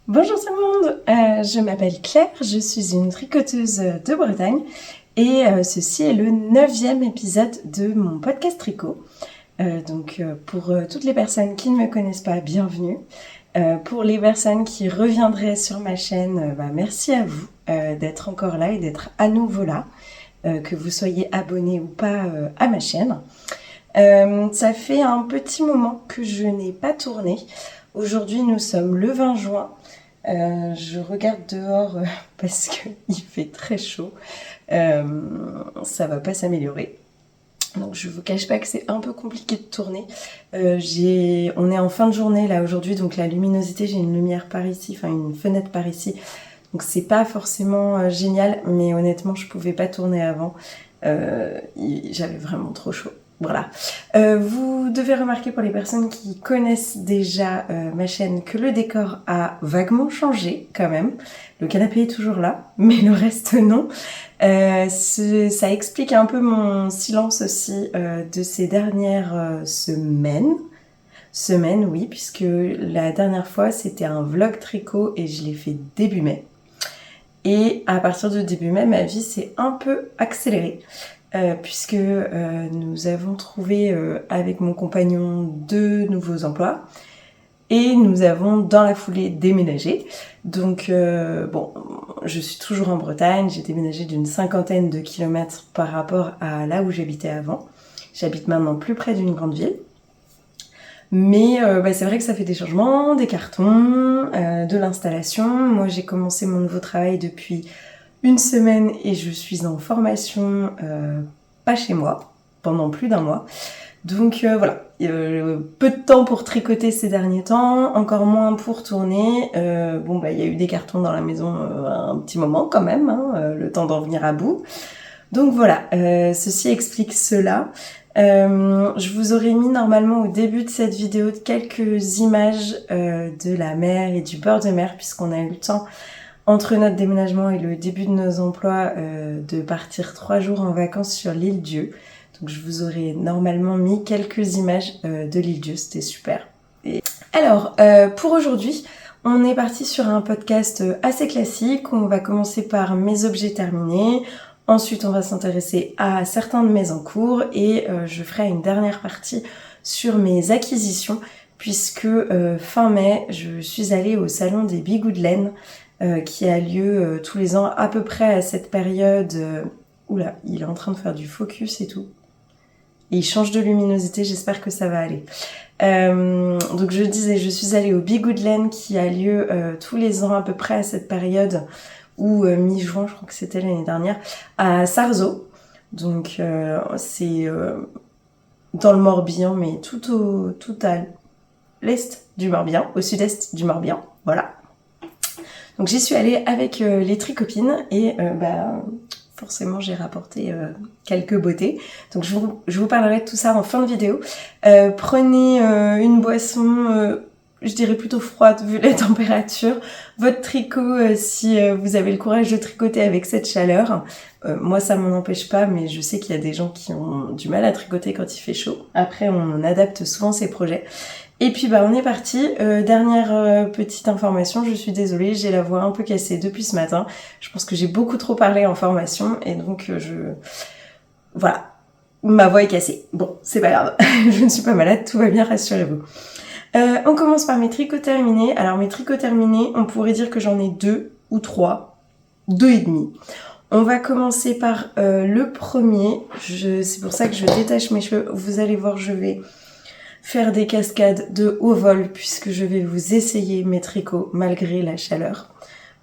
Bonjour tout le monde, je m'appelle Claire, je suis une tricoteuse de Bretagne et ceci est le 9e épisode de mon podcast tricot. Pour toutes les personnes qui ne me connaissent pas, bienvenue. Pour les personnes qui reviendraient sur ma chaîne, merci à vous d'être encore là et d'être à nouveau là, que vous soyez abonné ou pas à ma chaîne. Ça fait un petit moment que je n'ai pas tourné. Aujourd'hui nous sommes le 20 juin. Je regarde dehors parce qu'il fait très chaud. Ça va pas s'améliorer. Donc je vous cache pas que c'est un peu compliqué de tourner. On est en fin de journée là aujourd'hui, donc la luminosité, j'ai une lumière par ici, enfin une fenêtre par ici. Donc c'est pas forcément génial, mais honnêtement je pouvais pas tourner avant. J'avais vraiment trop chaud. Voilà. Vous devez remarquer pour les personnes qui connaissent déjà ma chaîne que le décor a vaguement changé quand même. Le canapé est toujours là, mais le reste non. Ça explique un peu mon silence aussi de ces dernières semaines. Semaines, oui, puisque la dernière fois c'était un vlog tricot et je l'ai fait début mai. Et à partir de début mai, ma vie s'est un peu accélérée. Puisque nous avons trouvé avec mon compagnon 2 nouveaux emplois et nous avons dans la foulée déménagé. Donc je suis toujours en Bretagne, j'ai déménagé d'une 50aine de kilomètres par rapport à là où j'habitais avant. J'habite maintenant plus près d'une grande ville. Mais c'est vrai que ça fait des changements, des cartons, de l'installation. Moi j'ai commencé mon nouveau travail depuis une semaine et je suis en formation pas chez moi pendant plus d'un mois. Donc voilà, peu de temps pour tricoter ces derniers temps, encore moins pour tourner. Il y a eu des cartons dans la maison un petit moment quand même, le temps d'en venir à bout. Donc voilà, ceci explique cela. Je vous aurais mis normalement au début de cette vidéo quelques images de la mer et du bord de mer puisqu'on a eu le temps entre notre déménagement et le début de nos emplois de partir 3 jours en vacances sur l'île Dieu. Donc je vous aurais normalement mis quelques images de l'île Dieu, c'était super. Alors pour aujourd'hui, on est parti sur un podcast assez classique. On va commencer par mes objets terminés. Ensuite on va s'intéresser à certains de mes en cours et je ferai une dernière partie sur mes acquisitions puisque fin mai je suis allée au salon des bigoux de laine qui a lieu tous les ans à peu près à cette période. Oula, il est en train de faire du focus et tout. Et il change de luminosité, j'espère que ça va aller. Donc je disais, je suis allée au bigoux de laine qui a lieu tous les ans à peu près à cette période, ou mi-juin, je crois que c'était l'année dernière, à Sarzeau. Donc c'est dans le Morbihan, mais tout à l'est du Morbihan, au sud-est du Morbihan, voilà. Donc j'y suis allée avec les tricopines et forcément j'ai rapporté quelques beautés. Donc je vous parlerai de tout ça en fin de vidéo. Prenez une boisson, je dirais plutôt froide vu les températures. Votre tricot si vous avez le courage de tricoter avec cette chaleur. Moi ça m'en empêche pas, mais je sais qu'il y a des gens qui ont du mal à tricoter quand il fait chaud. Après on adapte souvent ses projets. Et puis on est parti. Dernière petite information, je suis désolée, j'ai la voix un peu cassée depuis ce matin. Je pense que j'ai beaucoup trop parlé en formation et donc voilà, ma voix est cassée. Bon, c'est pas grave, je ne suis pas malade, tout va bien, rassurez-vous. On commence par mes tricots terminés. Alors mes tricots terminés, on pourrait dire que j'en ai 2 ou 3, 2 et demi. On va commencer par le premier. C'est pour ça que je détache mes cheveux. Vous allez voir, je vais faire des cascades de haut vol puisque je vais vous essayer mes tricots malgré la chaleur.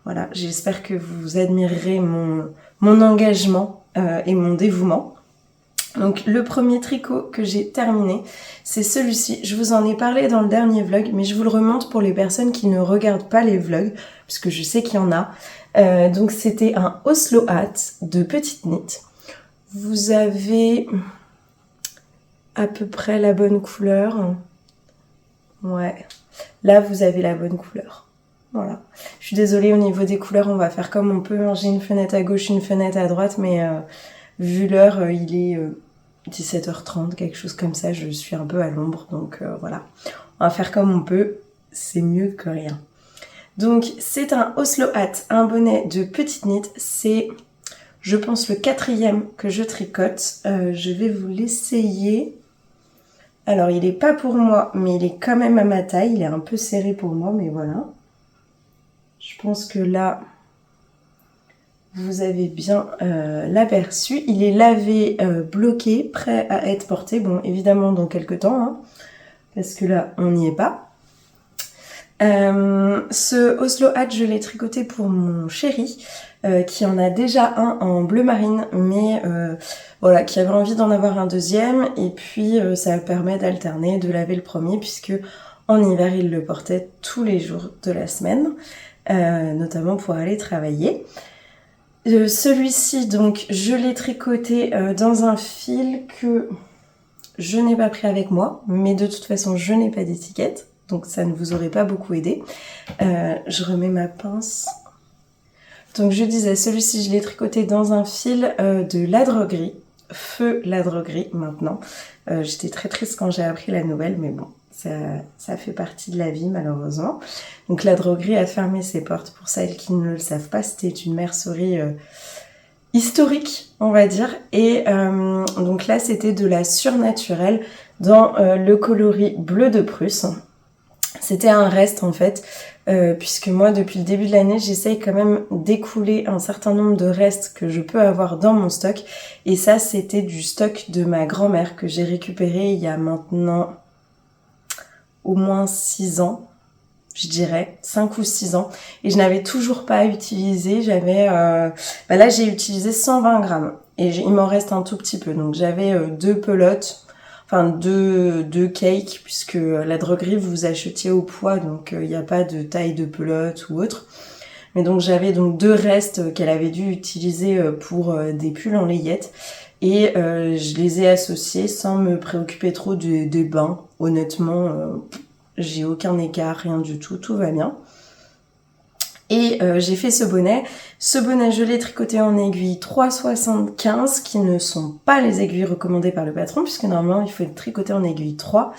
Voilà, j'espère que vous admirerez mon engagement et mon dévouement. Donc le premier tricot que j'ai terminé, c'est celui-ci. Je vous en ai parlé dans le dernier vlog, mais je vous le remonte pour les personnes qui ne regardent pas les vlogs, puisque je sais qu'il y en a. Donc c'était un Oslo Hat de petite knit. Vous avez à peu près la bonne couleur. Ouais, là vous avez la bonne couleur. Voilà. Je suis désolée, au niveau des couleurs, on va faire comme on peut. J'ai une fenêtre à gauche, une fenêtre à droite, mais vu l'heure, il est 17h30, quelque chose comme ça. Je suis un peu à l'ombre, donc voilà. On va faire comme on peut, c'est mieux que rien. Donc c'est un Oslo Hat, un bonnet de petite knit. C'est, je pense, le 4e que je tricote. Je vais vous l'essayer. Alors il est pas pour moi, mais il est quand même à ma taille. Il est un peu serré pour moi, mais voilà. Je pense que là, vous avez bien l'aperçu. Il est lavé, bloqué, prêt à être porté. Bon, évidemment dans quelques temps, hein, parce que là, on n'y est pas. Ce Oslo Hat, je l'ai tricoté pour mon chéri, qui en a déjà un en bleu marine, mais voilà, qui avait envie d'en avoir un deuxième, et puis ça permet d'alterner, de laver le premier, puisque en hiver, il le portait tous les jours de la semaine, notamment pour aller travailler. Celui-ci, donc, je l'ai tricoté dans un fil que je n'ai pas pris avec moi, mais de toute façon, je n'ai pas d'étiquette. Donc ça ne vous aurait pas beaucoup aidé. Je remets ma pince. Donc je disais, celui-ci je l'ai tricoté dans un fil de ladre gris. Feu ladre gris maintenant. J'étais très triste quand j'ai appris la nouvelle, mais bon, ça fait partie de la vie malheureusement. Donc ladre gris a fermé ses portes. Pour celles qui ne le savent pas, c'était une mercerie historique, on va dire. Et donc là, c'était de la surnaturelle dans le coloris bleu de Prusse. C'était un reste en fait, puisque moi depuis le début de l'année j'essaye quand même d'écouler un certain nombre de restes que je peux avoir dans mon stock, et ça c'était du stock de ma grand-mère que j'ai récupéré il y a maintenant au moins 6 ans, je dirais 5 ou 6 ans, et je n'avais toujours pas utilisé. J'avais là j'ai utilisé 120 grammes et il m'en reste un tout petit peu, donc j'avais 2 pelotes. Enfin, deux cakes, puisque la droguerie, vous achetiez au poids, donc il n'y a pas de taille de pelote ou autre. Mais donc j'avais donc 2 restes qu'elle avait dû utiliser pour des pulls en layette. Et je les ai associés sans me préoccuper trop des bains. Honnêtement, j'ai aucun écart, rien du tout, tout va bien. Et j'ai fait ce bonnet. Ce bonnet, je l'ai tricoté en aiguille 3,75, qui ne sont pas les aiguilles recommandées par le patron, puisque normalement il faut être tricoté en aiguille 3.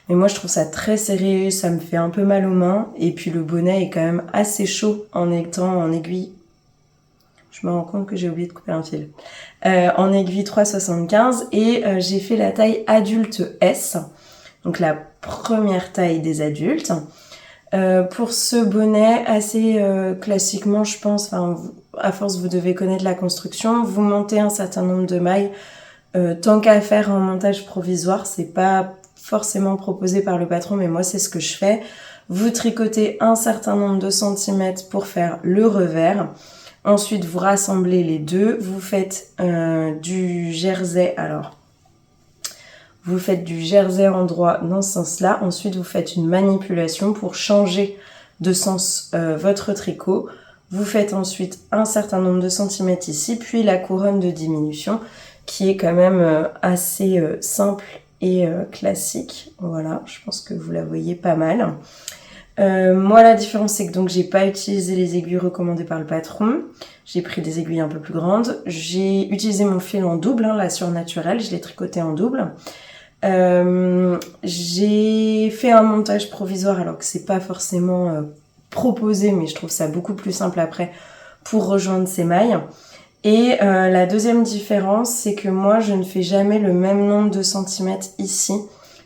Mais moi je trouve ça très serré, ça me fait un peu mal aux mains. Et puis le bonnet est quand même assez chaud en étant en aiguille. Je me rends compte que j'ai oublié de couper un fil. En aiguille 3,75, et j'ai fait la taille adulte S, donc la première taille des adultes. Pour ce bonnet, assez classiquement, je pense, à force vous devez connaître la construction, vous montez un certain nombre de mailles. Tant qu'à faire un montage provisoire, c'est pas forcément proposé par le patron, mais moi c'est ce que je fais. Vous tricotez un certain nombre de centimètres pour faire le revers. Ensuite, vous rassemblez les deux. Vous faites du jersey. Alors, vous faites du jersey endroit dans ce sens-là. Ensuite, vous faites une manipulation pour changer de sens votre tricot. Vous faites ensuite un certain nombre de centimètres ici, puis la couronne de diminution, qui est quand même assez simple et classique. Voilà, je pense que vous la voyez pas mal. Moi, la différence, c'est que donc j'ai pas utilisé les aiguilles recommandées par le patron. J'ai pris des aiguilles un peu plus grandes. J'ai utilisé mon fil en double, la surnaturelle. Je l'ai tricoté en double. J'ai fait un montage provisoire, alors que c'est pas forcément proposé, mais je trouve ça beaucoup plus simple après pour rejoindre ces mailles. Et la deuxième différence, c'est que moi, je ne fais jamais le même nombre de centimètres ici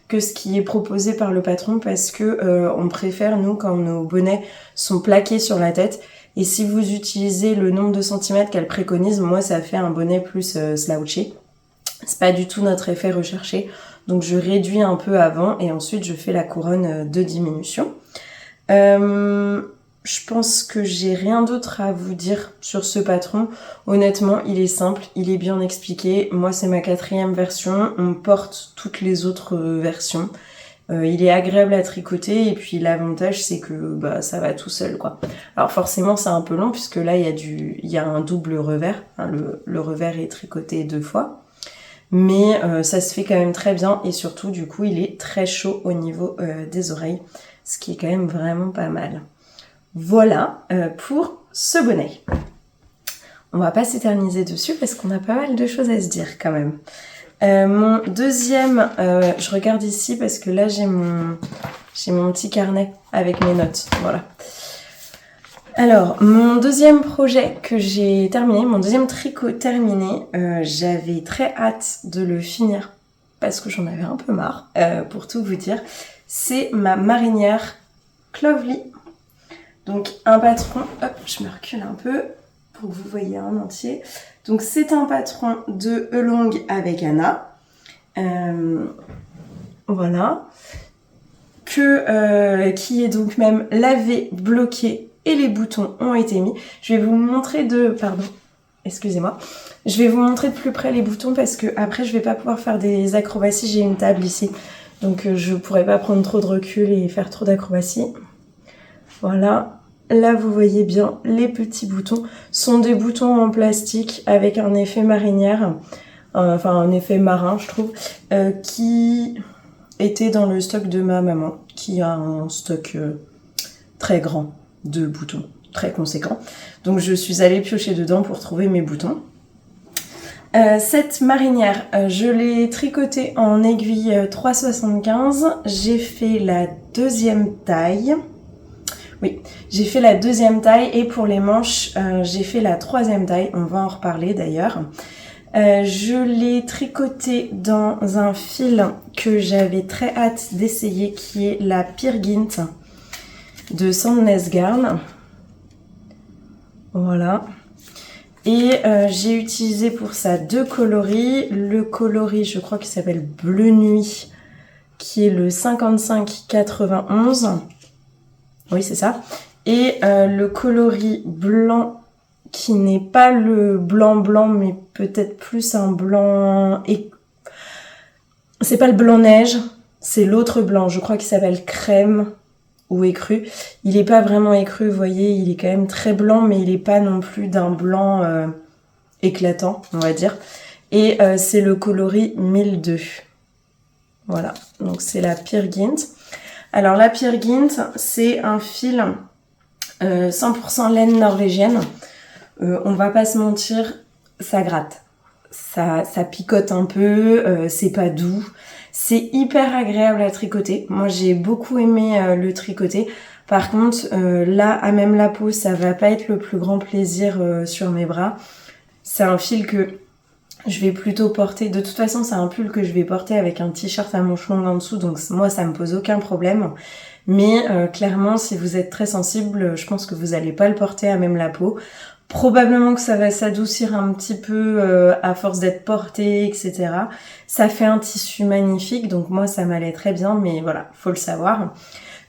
que ce qui est proposé par le patron, parce que on préfère, nous, quand nos bonnets sont plaqués sur la tête. Et si vous utilisez le nombre de centimètres qu'elle préconise, moi, ça fait un bonnet plus slouché. C'est pas du tout notre effet recherché. Donc je réduis un peu avant et ensuite je fais la couronne de diminution. Je pense que j'ai rien d'autre à vous dire sur ce patron. Honnêtement, il est simple, il est bien expliqué. Moi, c'est ma 4e version. On porte toutes les autres versions. Il est agréable à tricoter, et puis l'avantage, c'est que ça va tout seul, quoi. Alors forcément, c'est un peu long puisque là, il y a un double revers. Le revers est tricoté 2 fois. Mais ça se fait quand même très bien, et surtout, du coup, il est très chaud au niveau des oreilles, ce qui est quand même vraiment pas mal. Voilà pour ce bonnet. On va pas s'éterniser dessus parce qu'on a pas mal de choses à se dire quand même. Mon deuxième, je regarde ici parce que là j'ai mon petit carnet avec mes notes. Voilà. Alors, mon deuxième projet que j'ai terminé, mon deuxième tricot terminé, j'avais très hâte de le finir parce que j'en avais un peu marre, pour tout vous dire. C'est ma marinière Clovely. Donc un patron, hop, je me recule un peu pour que vous voyez en entier. Donc c'est un patron de Elong avec Anna. Voilà. Qui est donc même lavé, bloqué et les boutons ont été mis. Je vais vous montrer excusez-moi. Je vais vous montrer de plus près les boutons parce que après je vais pas pouvoir faire des acrobaties. J'ai une table ici. Donc je pourrais pas prendre trop de recul et faire trop d'acrobaties. Voilà. Là vous voyez bien les petits boutons. Sont des boutons en plastique avec un effet marinière. Enfin un effet marin je trouve. Qui était dans le stock de ma maman. Qui a un stock très grand de boutons. Très conséquent. Donc je suis allée piocher dedans pour trouver mes boutons. Cette marinière, je l'ai tricotée en aiguille 3,75. J'ai fait la deuxième taille. Oui, j'ai fait la deuxième taille et pour les manches, j'ai fait la troisième taille. On va en reparler d'ailleurs. Je l'ai tricotée dans un fil que j'avais très hâte d'essayer qui est la Peer Gynt de Sandnes Garn. Voilà. Et j'ai utilisé pour ça deux coloris. Le coloris, je crois qu'il s'appelle Bleu Nuit, qui est le 55-91. Oui, c'est ça. Et le coloris blanc, qui n'est pas le blanc, mais peut-être plus un blanc... C'est pas le blanc neige, c'est l'autre blanc. Je crois qu'il s'appelle Crème ou écru. Il est pas vraiment écru, vous voyez, il est quand même très blanc, mais il est pas non plus d'un blanc éclatant, on va dire. Et c'est le coloris 1002. Voilà, donc c'est la Peer Gynt. Alors la Peer Gynt, c'est un fil 100% laine norvégienne. On va pas se mentir, ça gratte. Ça picote un peu, c'est pas doux. C'est hyper agréable à tricoter. Moi, j'ai beaucoup aimé le tricoter. Par contre, là, à même la peau, ça va pas être le plus grand plaisir sur mes bras. C'est un fil que je vais plutôt porter. De toute façon, c'est un pull que je vais porter avec un t-shirt à manches longues en dessous. Donc moi, ça me pose aucun problème. Mais clairement, si vous êtes très sensible, je pense que vous allez pas le porter à même la peau. Probablement que ça va s'adoucir un petit peu à force d'être porté, etc. Ça fait un tissu magnifique, donc moi ça m'allait très bien, mais voilà, faut le savoir.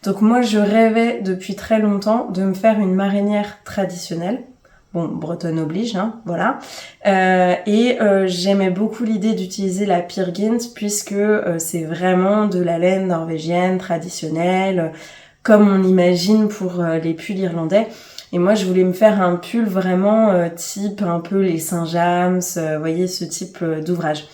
Donc moi je rêvais depuis très longtemps de me faire une marinière traditionnelle. Bon, bretonne oblige, hein, voilà. Et j'aimais beaucoup l'idée d'utiliser la Peer Gynt puisque c'est vraiment de la laine norvégienne traditionnelle, comme on l'imagine pour les pulls irlandais. Et moi, je voulais me faire un pull vraiment type un peu les Saint-James, vous voyez, ce type d'ouvrage.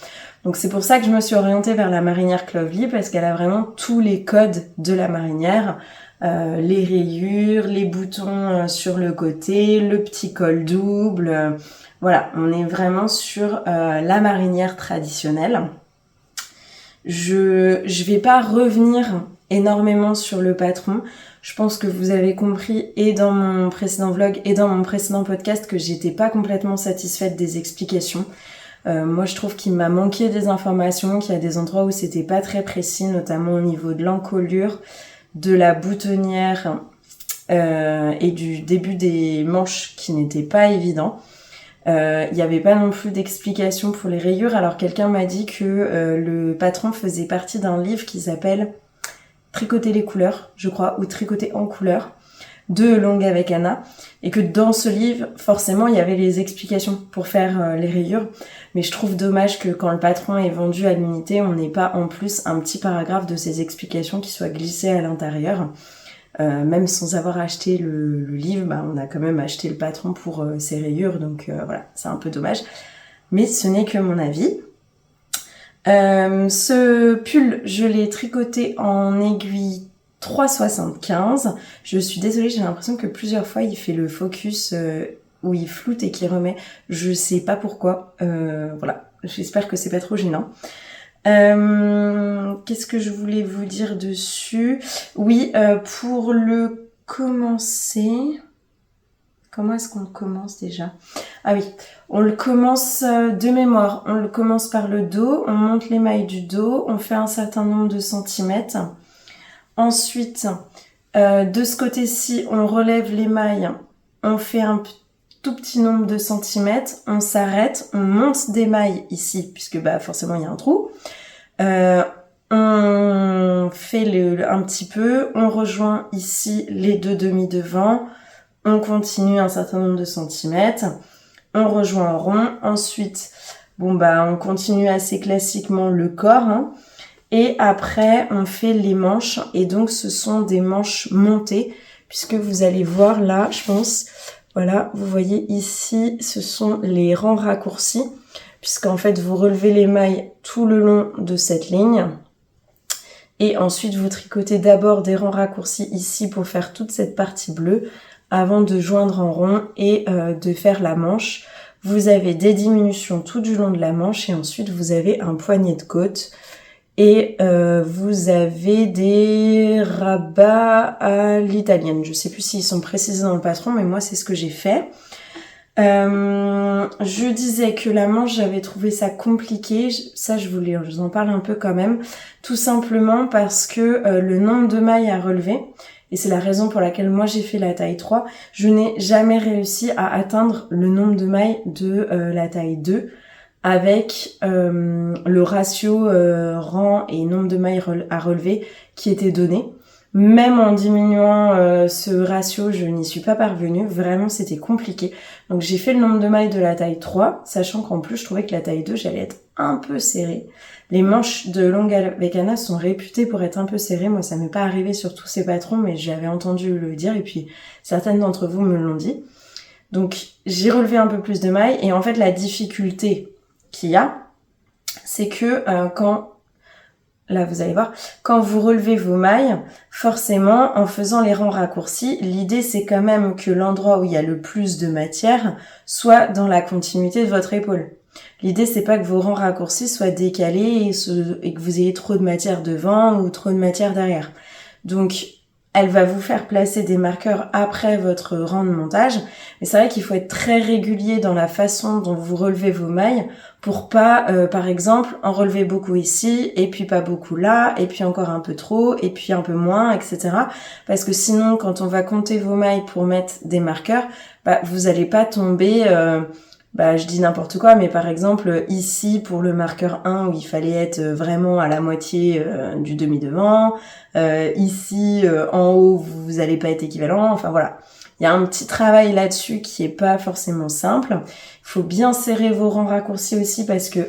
Donc c'est pour ça que je me suis orientée vers la marinière Clovely parce qu'elle a vraiment tous les codes de la marinière. Les rayures, les boutons sur le côté, le petit col double. Voilà, on est vraiment sur la marinière traditionnelle. Je vais pas revenir énormément sur le patron. Je pense que vous avez compris et dans mon précédent vlog et dans mon précédent podcast que j'étais pas complètement satisfaite des explications. Moi je trouve qu'il m'a manqué des informations, qu'il y a des endroits où c'était pas très précis, notamment au niveau de l'encolure, de la boutonnière et du début des manches qui n'étaient pas évidents. Il n'y avait pas non plus d'explication pour les rayures. Alors quelqu'un m'a dit que le patron faisait partie d'un livre qui s'appelle Tricoter les couleurs, je crois, ou Tricoter en couleurs, de Elong avec Anna, et que dans ce livre, forcément, il y avait les explications pour faire les rayures. Mais je trouve dommage que quand le patron est vendu à l'unité, on n'ait pas en plus un petit paragraphe de ces explications qui soit glissé à l'intérieur. Même sans avoir acheté le livre, bah, on a quand même acheté le patron pour ses rayures, donc voilà, c'est un peu dommage. Mais ce n'est que mon avis. Ce pull, je l'ai tricoté en aiguille 3,75. Je suis désolée, j'ai l'impression que plusieurs fois il fait le focus où il floute et qu'il remet. Je sais pas pourquoi. Voilà, j'espère que c'est pas trop gênant. Qu'est-ce que je voulais vous dire dessus? Oui, pour le commencer... Comment est-ce qu'on le commence déjà? Ah oui, on le commence de mémoire. On le commence par le dos, on monte l'émail du dos, on fait un certain nombre de centimètres. Ensuite, de ce côté-ci, on relève l'émail, on fait un tout petit nombre de centimètres, on s'arrête, on monte d'émail ici, puisque forcément il y a un trou. On fait un petit peu, on rejoint ici les deux demi devant, on continue un certain nombre de centimètres, on rejoint en rond, ensuite on continue assez classiquement le corps, et après on fait les manches, et donc ce sont des manches montées, puisque vous allez voir là, je pense, voilà, vous voyez ici, ce sont les rangs raccourcis, puisqu'en fait vous relevez l'émail tout le long de cette ligne, et ensuite vous tricotez d'abord des rangs raccourcis ici pour faire toute cette partie bleue, avant de joindre en rond et de faire la manche. Vous avez des diminutions tout du long de la manche, et ensuite vous avez un poignet de côte, et vous avez des rabats à l'italienne. Je sais plus s'ils sont précisés dans le patron, mais moi c'est ce que j'ai fait. Je disais que la manche, j'avais trouvé ça compliqué. Ça, je vous en parle un peu quand même. Tout simplement parce que le nombre de mailles à relever, et c'est la raison pour laquelle moi j'ai fait la taille 3, je n'ai jamais réussi à atteindre le nombre de mailles de la taille 2 avec le ratio rang et nombre de mailles à relever qui était donné. Même en diminuant ce ratio, je n'y suis pas parvenue. Vraiment, c'était compliqué. Donc j'ai fait le nombre de mailles de la taille 3, sachant qu'en plus, je trouvais que la taille 2, j'allais être un peu serrée. Les manches de longue Vecana sont réputées pour être un peu serrées. Moi, ça m'est pas arrivé sur tous ces patrons, mais j'avais entendu le dire, et puis certaines d'entre vous me l'ont dit. Donc j'ai relevé un peu plus de mailles, et en fait, la difficulté qu'il y a, c'est que là, vous allez voir, quand vous relevez vos mailles, forcément, en faisant les rangs raccourcis, l'idée c'est quand même que l'endroit où il y a le plus de matière soit dans la continuité de votre épaule. L'idée c'est pas que vos rangs raccourcis soient décalés et que vous ayez trop de matière devant ou trop de matière derrière. Donc, elle va vous faire placer des marqueurs après votre rang de montage, mais c'est vrai qu'il faut être très régulier dans la façon dont vous relevez vos mailles pour pas, par exemple, en relever beaucoup ici, et puis pas beaucoup là, et puis encore un peu trop, et puis un peu moins, etc. Parce que sinon, quand on va compter vos mailles pour mettre des marqueurs, vous allez pas tomber... je dis n'importe quoi, mais par exemple, ici, pour le marqueur 1, où il fallait être vraiment à la moitié du demi-devant, ici, en haut, vous allez pas être équivalent, enfin voilà. Il y a un petit travail là-dessus qui est pas forcément simple. Il faut bien serrer vos rangs raccourcis aussi, parce que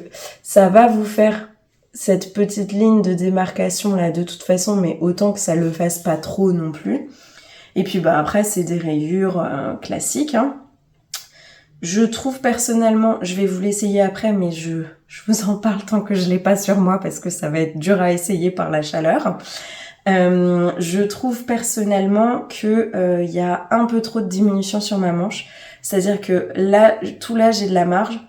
ça va vous faire cette petite ligne de démarcation là de toute façon, mais autant que ça le fasse pas trop non plus. Et puis après, c'est des rayures classiques, Je trouve personnellement, je vais vous l'essayer après, mais je vous en parle tant que je l'ai pas sur moi, parce que ça va être dur à essayer par la chaleur. Je trouve personnellement que y a un peu trop de diminution sur ma manche. C'est-à-dire que là, j'ai de la marge.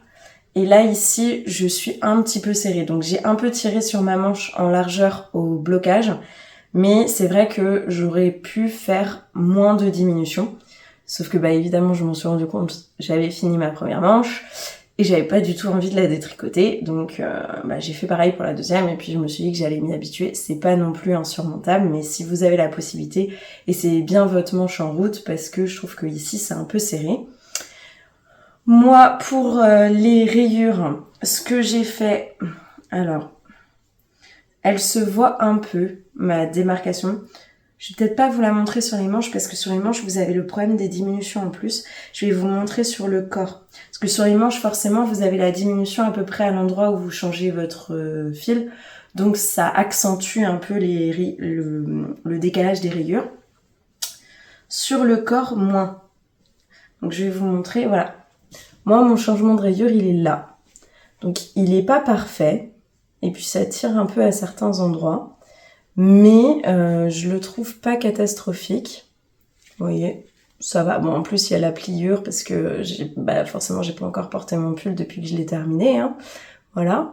Et là, ici, je suis un petit peu serrée. Donc, j'ai un peu tiré sur ma manche en largeur au blocage. Mais c'est vrai que j'aurais pu faire moins de diminution. Sauf que évidemment, je m'en suis rendu compte, j'avais fini ma première manche et j'avais pas du tout envie de la détricoter. Donc j'ai fait pareil pour la deuxième, et puis je me suis dit que j'allais m'y habituer. C'est pas non plus insurmontable, mais si vous avez la possibilité, essayez bien votre manche en route, parce que je trouve que ici c'est un peu serré. Moi, pour les rayures, ce que j'ai fait... Alors, elle se voit un peu, ma démarcation. Je vais peut-être pas vous la montrer sur les manches, parce que sur les manches, vous avez le problème des diminutions en plus. Je vais vous montrer sur le corps. Parce que sur les manches, forcément, vous avez la diminution à peu près à l'endroit où vous changez votre fil. Donc, ça accentue un peu le décalage des rayures. Sur le corps, moins. Donc, je vais vous montrer, voilà. Moi, mon changement de rayure, il est là. Donc, il est pas parfait. Et puis, ça tire un peu à certains endroits. Mais je le trouve pas catastrophique. Vous voyez, ça va. Bon, en plus, il y a la pliure, parce que forcément, j'ai pas encore porté mon pull depuis que je l'ai terminé. Voilà.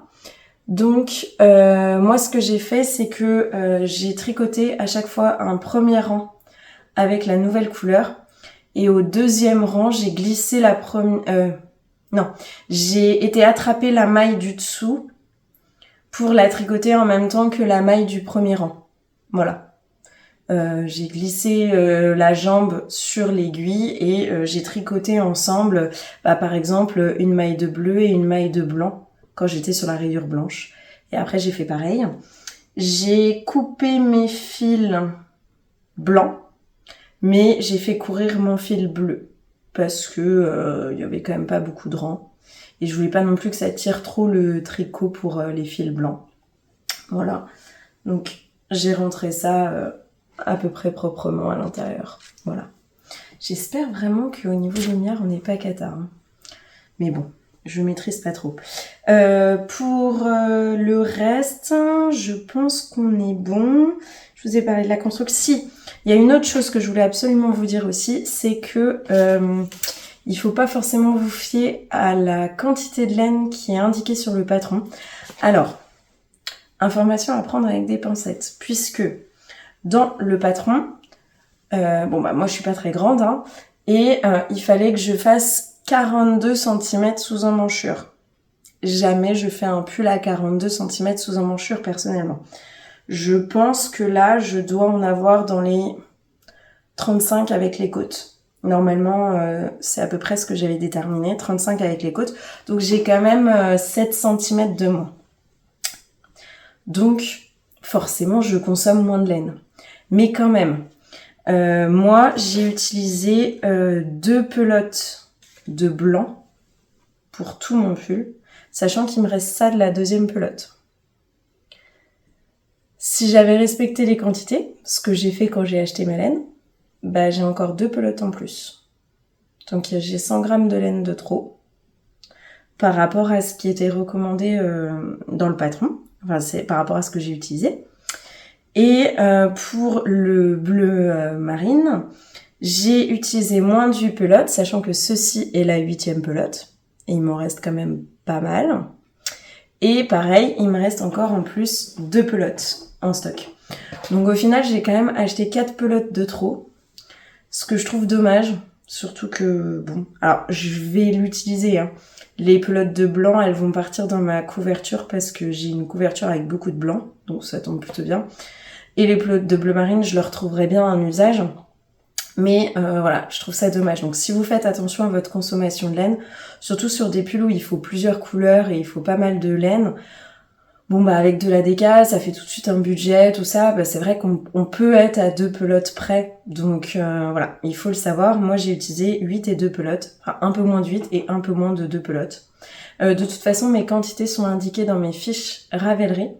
Donc, moi, ce que j'ai fait, c'est que j'ai tricoté à chaque fois un premier rang avec la nouvelle couleur. Et au deuxième rang, j'ai glissé la première... non, j'ai été attraper la maille du dessous pour la tricoter en même temps que la maille du premier rang. Voilà. J'ai glissé la jambe sur l'aiguille et j'ai tricoté ensemble, par exemple, une maille de bleu et une maille de blanc quand j'étais sur la rayure blanche. Et après, j'ai fait pareil. J'ai coupé mes fils blancs, mais j'ai fait courir mon fil bleu parce que y avait quand même pas beaucoup de rangs. Et je voulais pas non plus que ça tire trop le tricot pour les fils blancs. Voilà. Donc, j'ai rentré ça à peu près proprement à l'intérieur. Voilà. J'espère vraiment qu'au niveau lumière, on n'est pas cata. Hein. Mais bon, je maîtrise pas trop. Pour le reste, je pense qu'on est bon. Je vous ai parlé de la construction. Si, il y a une autre chose que je voulais absolument vous dire aussi, c'est que il faut pas forcément vous fier à la quantité de laine qui est indiquée sur le patron. Alors, information à prendre avec des pincettes, puisque dans le patron, moi je suis pas très grande, hein, et il fallait que je fasse 42 cm sous emmanchure. Jamais je fais un pull à 42 cm sous emmanchure personnellement. Je pense que là, je dois en avoir dans les 35 avec les côtes. Normalement, c'est à peu près ce que j'avais déterminé, 35 avec les côtes. Donc j'ai quand même 7 cm de moins. Donc forcément, je consomme moins de laine. Mais quand même, moi, j'ai utilisé 2 pelotes de blanc pour tout mon pull, sachant qu'il me reste ça de la deuxième pelote. Si j'avais respecté les quantités, ce que j'ai fait quand j'ai acheté ma laine, j'ai encore 2 pelotes en plus. Donc j'ai 100 grammes de laine de trop par rapport à ce qui était recommandé dans le patron. Enfin, c'est par rapport à ce que j'ai utilisé. Et pour le bleu marine, j'ai utilisé moins de pelotes, sachant que ceci est la 8e pelote. Et il m'en reste quand même pas mal. Et pareil, il me reste encore en plus 2 pelotes en stock. Donc au final, j'ai quand même acheté 4 pelotes de trop. Ce que je trouve dommage, surtout que, bon, alors je vais l'utiliser, hein. Les pelotes de blanc, elles vont partir dans ma couverture parce que j'ai une couverture avec beaucoup de blanc, donc ça tombe plutôt bien. Et les pelotes de bleu marine, je leur retrouverai bien un usage. Mais voilà, je trouve ça dommage. Donc si vous faites attention à votre consommation de laine, surtout sur des pulls où il faut plusieurs couleurs et il faut pas mal de laine, avec de la déca, ça fait tout de suite un budget, tout ça, c'est vrai qu'on peut être à 2 pelotes près. Donc voilà, il faut le savoir. Moi j'ai utilisé 8 et 2 pelotes, enfin un peu moins de 8 et un peu moins de 2 pelotes. De toute façon, mes quantités sont indiquées dans mes fiches Ravelry.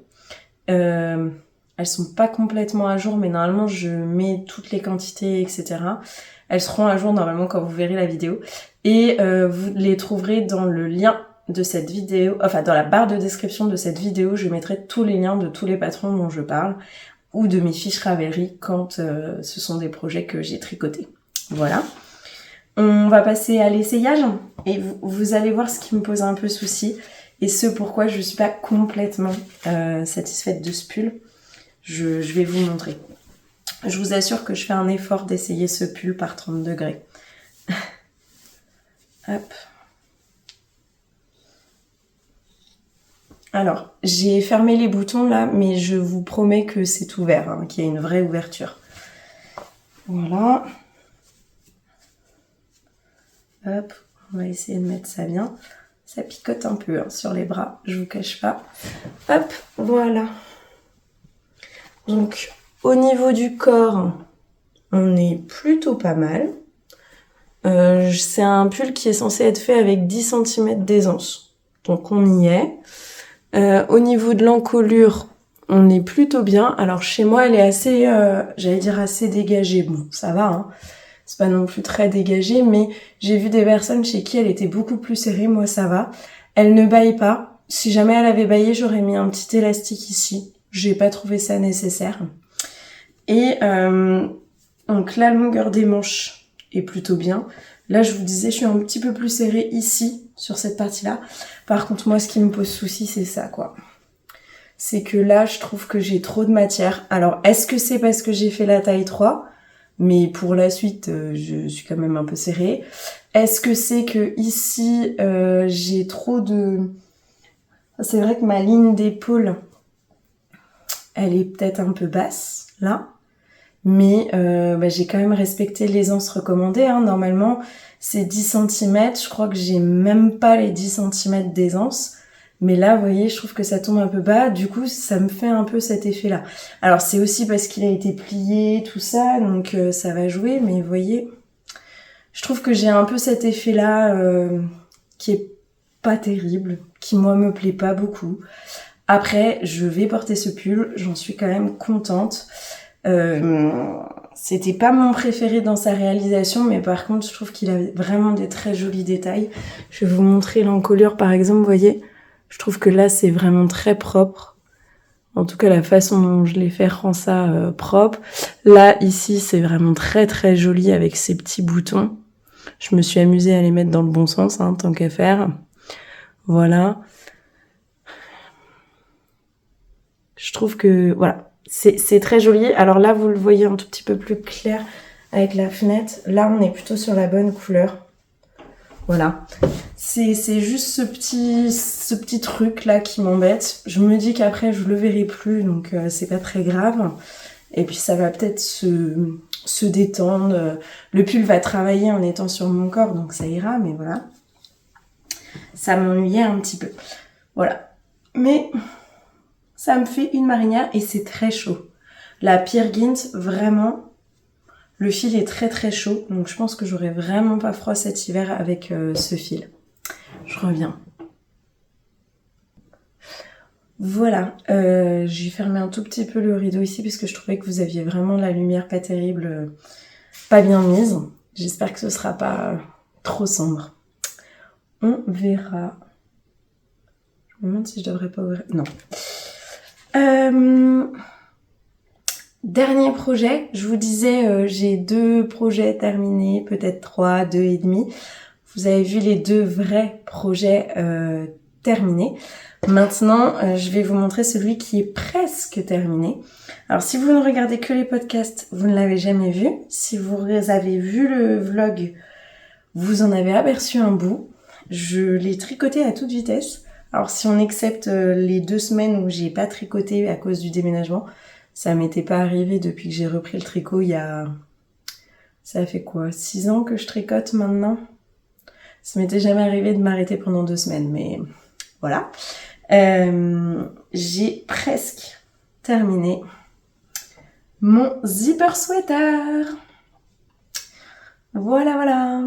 Elles sont pas complètement à jour, mais normalement je mets toutes les quantités, etc. Elles seront à jour normalement quand vous verrez la vidéo. Et vous les trouverez dans le lien de cette vidéo, enfin dans la barre de description de cette vidéo, je mettrai tous les liens de tous les patrons dont je parle, ou de mes fiches Ravelry quand ce sont des projets que j'ai tricotés. Voilà. On va passer à l'essayage, et vous allez voir ce qui me pose un peu souci, et ce pourquoi je suis pas complètement satisfaite de ce pull. Je vais vous montrer. Je vous assure que je fais un effort d'essayer ce pull par 30 degrés. Hop. Alors, j'ai fermé les boutons là, mais je vous promets que c'est ouvert, hein, qu'il y a une vraie ouverture. Voilà. Hop, on va essayer de mettre ça bien. Ça picote un peu hein, sur les bras, je vous cache pas. Hop, voilà. Donc, au niveau du corps, on est plutôt pas mal. C'est un pull qui est censé être fait avec 10 cm d'aisance. Donc, on y est. Au niveau de l'encolure, on est plutôt bien. Alors, chez moi, elle est assez, j'allais dire assez dégagée. Bon, ça va, hein. C'est pas non plus très dégagé, mais j'ai vu des personnes chez qui elle était beaucoup plus serrée. Moi, ça va. Elle ne baille pas. Si jamais elle avait baillé, j'aurais mis un petit élastique ici. J'ai pas trouvé ça nécessaire. Et donc la longueur des manches est plutôt bien. Là, je vous disais, je suis un petit peu plus serrée ici, sur cette partie-là. Par contre, moi, ce qui me pose souci, c'est ça, quoi. C'est que là, je trouve que j'ai trop de matière. Alors, est-ce que c'est parce que j'ai fait la taille 3 ? mais pour la suite, je suis quand même un peu serrée. Est-ce que c'est que ici, j'ai trop de... C'est vrai que ma ligne d'épaule, elle est peut-être un peu basse, là. Mais j'ai quand même respecté l'aisance recommandée. Hein. Normalement, c'est 10 cm. Je crois que j'ai même pas les 10 cm d'aisance. Mais là, vous voyez, je trouve que ça tombe un peu bas. Du coup, ça me fait un peu cet effet-là. Alors, c'est aussi parce qu'il a été plié, tout ça. Donc, ça va jouer. Mais vous voyez, je trouve que j'ai un peu cet effet-là qui est pas terrible. Qui, moi, me plaît pas beaucoup. Après, je vais porter ce pull. J'en suis quand même contente. C'était pas mon préféré dans sa réalisation, mais par contre je trouve qu'il a vraiment des très jolis détails. Je vais vous montrer l'encolure par exemple, vous voyez, je trouve que là c'est vraiment très propre. En tout cas la façon dont je l'ai fait rend ça propre. Là ici c'est vraiment très très joli avec ces petits boutons. Je me suis amusée à les mettre dans le bon sens, hein, tant qu'à faire. Voilà. Je trouve que voilà. C'est très joli. Alors là, vous le voyez un tout petit peu plus clair avec la fenêtre. Là, on est plutôt sur la bonne couleur. Voilà. C'est juste ce petit truc là qui m'embête. Je me dis qu'après, je le verrai plus, donc c'est pas très grave. Et puis, ça va peut-être se détendre. Le pull va travailler en étant sur mon corps, donc ça ira, mais voilà. Ça m'ennuyait un petit peu. Voilà. Mais... ça me fait une marinière et c'est très chaud. La Peer Gynt, vraiment, le fil est très très chaud. Donc je pense que j'aurai vraiment pas froid cet hiver avec ce fil. Je reviens. Voilà, j'ai fermé un tout petit peu le rideau ici parce que je trouvais que vous aviez vraiment la lumière pas terrible, pas bien mise. J'espère que ce sera pas trop sombre. On verra. Je me demande si je devrais pas ouvrir. Non. Dernier projet, je vous disais j'ai 2 projets terminés, peut-être 3, 2 et demi. Vous avez vu les 2 vrais projets terminés. Maintenant, je vais vous montrer celui qui est presque terminé. Alors si vous ne regardez que les podcasts, vous ne l'avez jamais vu. Si vous avez vu le vlog, vous en avez aperçu un bout. Je l'ai tricoté à toute vitesse. Alors si on accepte les 2 semaines où j'ai pas tricoté à cause du déménagement, ça m'était pas arrivé depuis que j'ai repris le tricot il y a... ça fait quoi, 6 ans que je tricote maintenant? Ça m'était jamais arrivé de m'arrêter pendant 2 semaines, mais voilà. J'ai presque terminé mon zipper sweater. Voilà, voilà.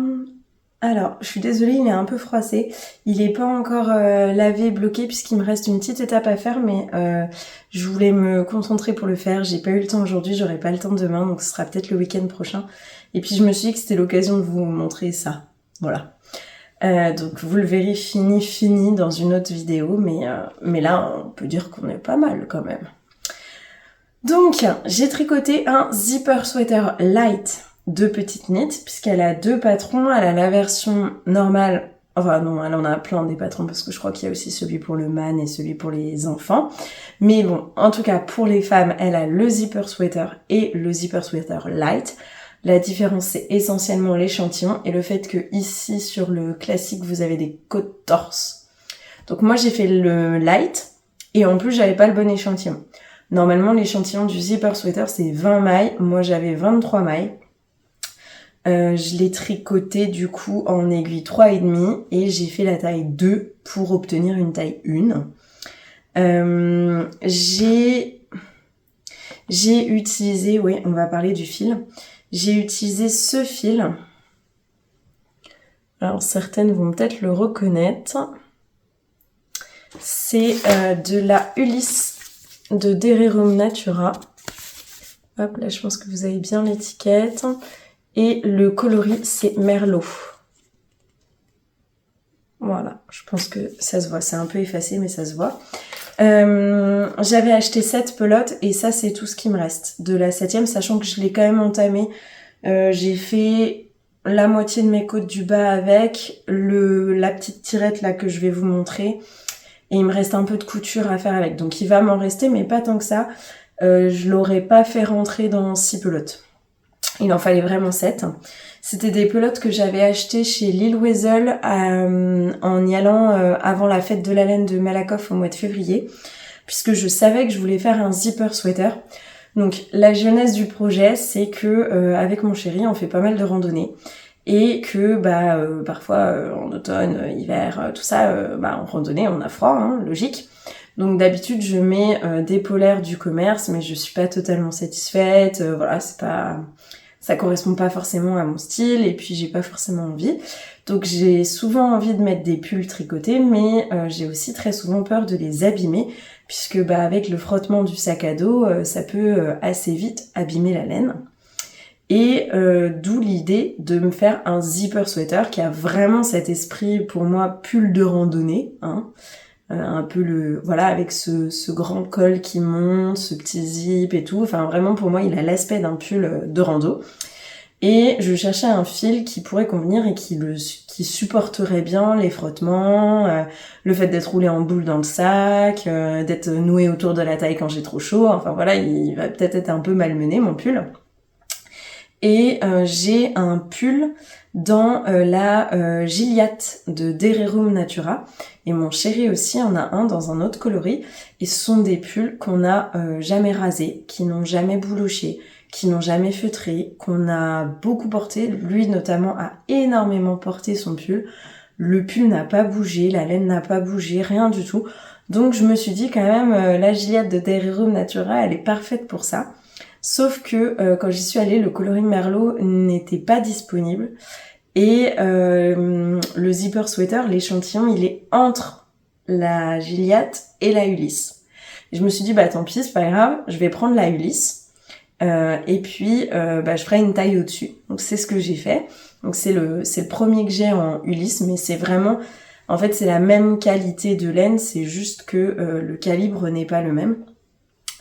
Alors, je suis désolée, il est un peu froissé. Il est pas encore lavé, bloqué, puisqu'il me reste une petite étape à faire, mais je voulais me concentrer pour le faire. J'ai pas eu le temps aujourd'hui, j'aurai pas le temps demain, donc ce sera peut-être le week-end prochain. Et puis je me suis dit que c'était l'occasion de vous montrer ça. Voilà. Donc vous le verrez fini dans une autre vidéo, mais là, on peut dire qu'on est pas mal quand même. Donc, j'ai tricoté un zipper sweater light de petite knit, puisqu'elle a 2 patrons. Elle a la version normale, enfin non, elle en a plein des patrons, parce que je crois qu'il y a aussi celui pour le man et celui pour les enfants. Mais bon, en tout cas, pour les femmes, elle a le zipper sweater et le zipper sweater light. La différence, c'est essentiellement l'échantillon et le fait que ici, sur le classique, vous avez des côtes torse. Donc moi, j'ai fait le light, et en plus, j'avais pas le bon échantillon. Normalement, l'échantillon du zipper sweater, c'est 20 mailles. Moi, j'avais 23 mailles. Je l'ai tricoté du coup en aiguille 3,5 et j'ai fait la taille 2 pour obtenir une taille 1. J'ai utilisé, oui, on va parler du fil. J'ai utilisé ce fil. Alors certaines vont peut-être le reconnaître. C'est de la Ulysse de Dererum Natura. Hop, là je pense que vous avez bien l'étiquette. Et le coloris, c'est Merlot. Voilà, je pense que ça se voit. C'est un peu effacé, mais ça se voit. J'avais acheté 7 pelotes et ça, c'est tout ce qui me reste de la 7e, sachant que je l'ai quand même entamé. J'ai fait la moitié de mes côtes du bas avec la petite tirette là que je vais vous montrer. Et il me reste un peu de couture à faire avec. Donc il va m'en rester, mais pas tant que ça. Je l'aurais pas fait rentrer dans 6 pelotes. Il en fallait vraiment 7. C'était des pelotes que j'avais achetées chez Lil Weasel en y allant avant la fête de la laine de Malakoff au mois de février, puisque je savais que je voulais faire un zipper sweater. Donc la genèse du projet, c'est que avec mon chéri, on fait pas mal de randonnées et que parfois en automne, hiver, tout ça, en randonnée, on a froid, hein, logique. Donc d'habitude, je mets des polaires du commerce, mais je suis pas totalement satisfaite. Voilà, ça correspond pas forcément à mon style et puis j'ai pas forcément envie. Donc j'ai souvent envie de mettre des pulls tricotés, mais j'ai aussi très souvent peur de les abîmer, puisque avec le frottement du sac à dos, ça peut assez vite abîmer la laine. Et d'où l'idée de me faire un zipper sweater qui a vraiment cet esprit pour moi pull de randonnée, hein. Un peu avec ce grand col qui monte, ce petit zip et tout. Enfin vraiment pour moi il a l'aspect d'un pull de rando. Et je cherchais un fil qui pourrait convenir et qui supporterait bien les frottements, le fait d'être roulé en boule dans le sac, d'être noué autour de la taille quand j'ai trop chaud. Enfin voilà, il va peut-être être un peu malmené mon pull. Et j'ai un pull dans la Gilliatt de Dererum Natura. Et mon chéri aussi en a un dans un autre coloris. Et ce sont des pulls qu'on n'a jamais rasés, qui n'ont jamais bouloché, qui n'ont jamais feutré, qu'on a beaucoup porté. Lui notamment a énormément porté son pull. Le pull n'a pas bougé, la laine n'a pas bougé, rien du tout. Donc je me suis dit quand même, la Gilliatt de Dererum Natura, elle est parfaite pour ça. Sauf que quand j'y suis allée, le coloris Merlot n'était pas disponible. Et le zipper sweater, l'échantillon, il est entre la Gilliatt et la Ulysse. Et je me suis dit, tant pis, c'est pas grave, je vais prendre la Ulysse. Et puis, je ferai une taille au-dessus. Donc c'est ce que j'ai fait. Donc c'est le premier que j'ai en Ulysse, mais c'est vraiment... En fait, c'est la même qualité de laine, c'est juste que le calibre n'est pas le même.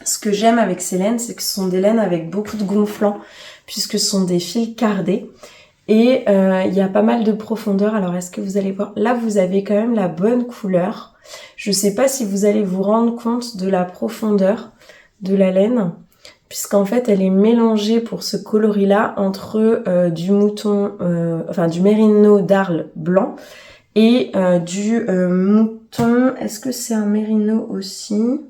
Ce que j'aime avec ces laines, c'est que ce sont des laines avec beaucoup de gonflants, puisque ce sont des fils cardés. Et il y a pas mal de profondeur. Alors est-ce que vous allez voir? Là, vous avez quand même la bonne couleur. Je sais pas si vous allez vous rendre compte de la profondeur de la laine, puisqu'en fait, elle est mélangée pour ce coloris-là entre du mouton, du mérino d'Arles blanc et du mouton... Est-ce que c'est un mérino aussi?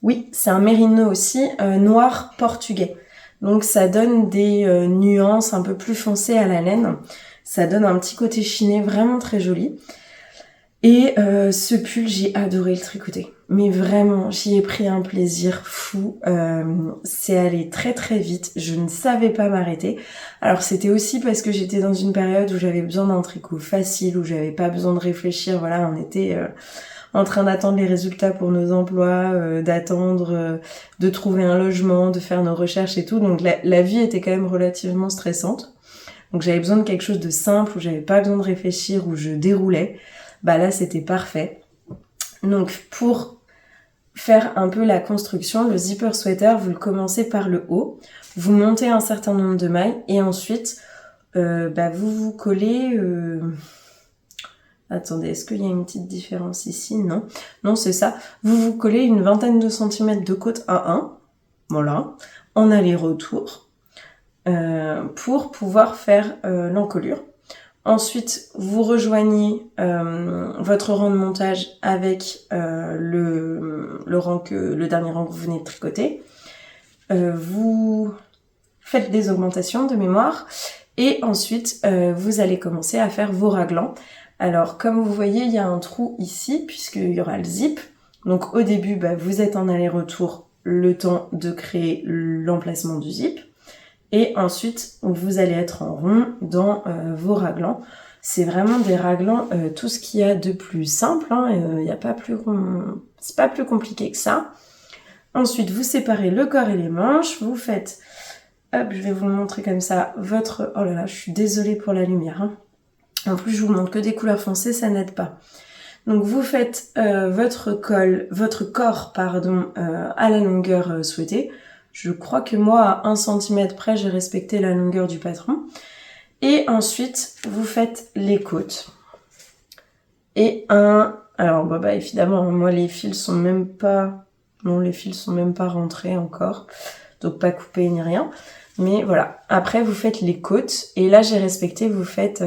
Oui, c'est un mérino aussi, noir portugais. Donc ça donne des nuances un peu plus foncées à la laine. Ça donne un petit côté chiné vraiment très joli. Et ce pull, j'ai adoré le tricoter. Mais vraiment, j'y ai pris un plaisir fou. C'est allé très très vite. Je ne savais pas m'arrêter. Alors c'était aussi parce que j'étais dans une période où j'avais besoin d'un tricot facile, où j'avais pas besoin de réfléchir. Voilà, on était... en train d'attendre les résultats pour nos emplois, d'attendre de trouver un logement, de faire nos recherches et tout. Donc la vie était quand même relativement stressante. Donc j'avais besoin de quelque chose de simple, où j'avais pas besoin de réfléchir, où je déroulais. Là c'était parfait. Donc pour faire un peu la construction, le zipper sweater, vous le commencez par le haut, vous montez un certain nombre de mailles et ensuite vous collez... Attendez, est-ce qu'il y a une petite différence ici? Non. Non, c'est ça. Vous collez une vingtaine de centimètres de côte à 1. Voilà. En aller-retour. Pour pouvoir faire l'encolure. Ensuite, vous rejoignez votre rang de montage avec le dernier rang que vous venez de tricoter. Vous faites des augmentations de mémoire. Et ensuite, vous allez commencer à faire vos raglans. Alors, comme vous voyez, il y a un trou ici, puisqu'il y aura le zip. Donc, au début, vous êtes en aller-retour le temps de créer l'emplacement du zip. Et ensuite, vous allez être en rond dans vos raglans. C'est vraiment des raglans, tout ce qu'il y a de plus simple. C'est pas plus compliqué que ça. Ensuite, vous séparez le corps et les manches. Vous faites... Hop, je vais vous le montrer comme ça. Oh là là, je suis désolée pour la lumière, hein. En plus, je vous montre que des couleurs foncées, ça n'aide pas. Donc, vous faites votre corps, à la longueur souhaitée. Je crois que moi, à 1 cm près, j'ai respecté la longueur du patron. Et ensuite, vous faites les côtes. Et alors, évidemment, moi, les fils sont même pas rentrés encore. donc pas coupé ni rien. Mais voilà, après vous faites les côtes, et là j'ai respecté, vous faites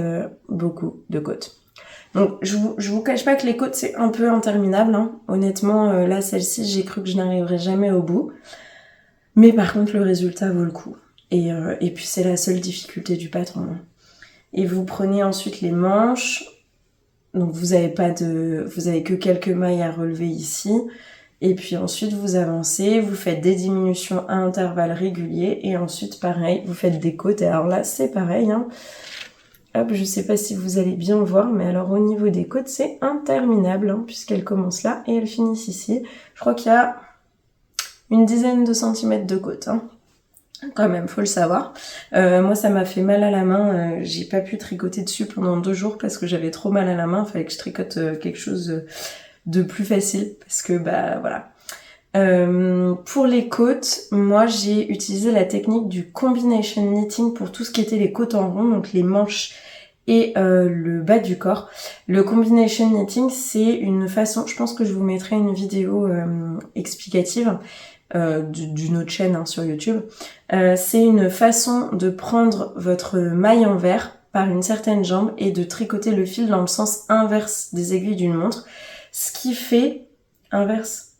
beaucoup de côtes. Donc je vous cache pas que les côtes c'est un peu interminable, hein. Honnêtement, là celle-ci j'ai cru que je n'arriverais jamais au bout. Mais par contre le résultat vaut le coup. Et puis c'est la seule difficulté du patron. Et vous prenez ensuite les manches. Donc vous avez que quelques mailles à relever ici. Et puis ensuite vous avancez, vous faites des diminutions à intervalles réguliers. Et ensuite pareil, vous faites des côtes. Et alors là c'est pareil, hein. Hop, je sais pas si vous allez bien voir, mais alors au niveau des côtes c'est interminable, hein, puisqu'elles commencent là et elles finissent ici. Je crois qu'il y a une dizaine de centimètres de côtes, hein. Quand même, faut le savoir. Moi, ça m'a fait mal à la main. J'ai pas pu tricoter dessus pendant 2 jours parce que j'avais trop mal à la main. Fallait que je tricote quelque chose de plus facile parce que bah voilà. Pour les côtes, moi j'ai utilisé la technique du combination knitting pour tout ce qui était les côtes en rond, donc les manches et le bas du corps. Le combination knitting, c'est une façon, je pense que je vous mettrai une vidéo explicative d'une autre chaîne, hein, sur YouTube. C'est une façon de prendre votre maille en vert par une certaine jambe et de tricoter le fil dans le sens inverse des aiguilles d'une montre, ce qui fait inverse.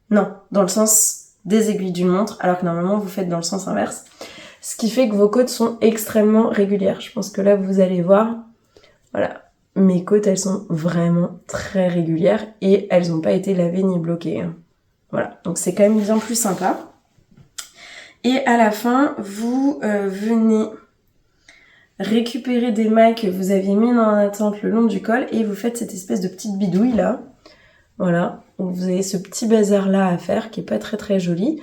Non, dans le sens des aiguilles d'une montre, alors que normalement vous faites dans le sens inverse. Ce qui fait que vos côtes sont extrêmement régulières. Je pense que là vous allez voir, voilà, mes côtes elles sont vraiment très régulières et elles n'ont pas été lavées ni bloquées, hein. Voilà, donc c'est quand même bien plus sympa. Et à la fin, vous venez récupérer des mailles que vous aviez mis en attente le long du col et vous faites cette espèce de petite bidouille là. Voilà, donc vous avez ce petit bazar là à faire qui est pas très très joli.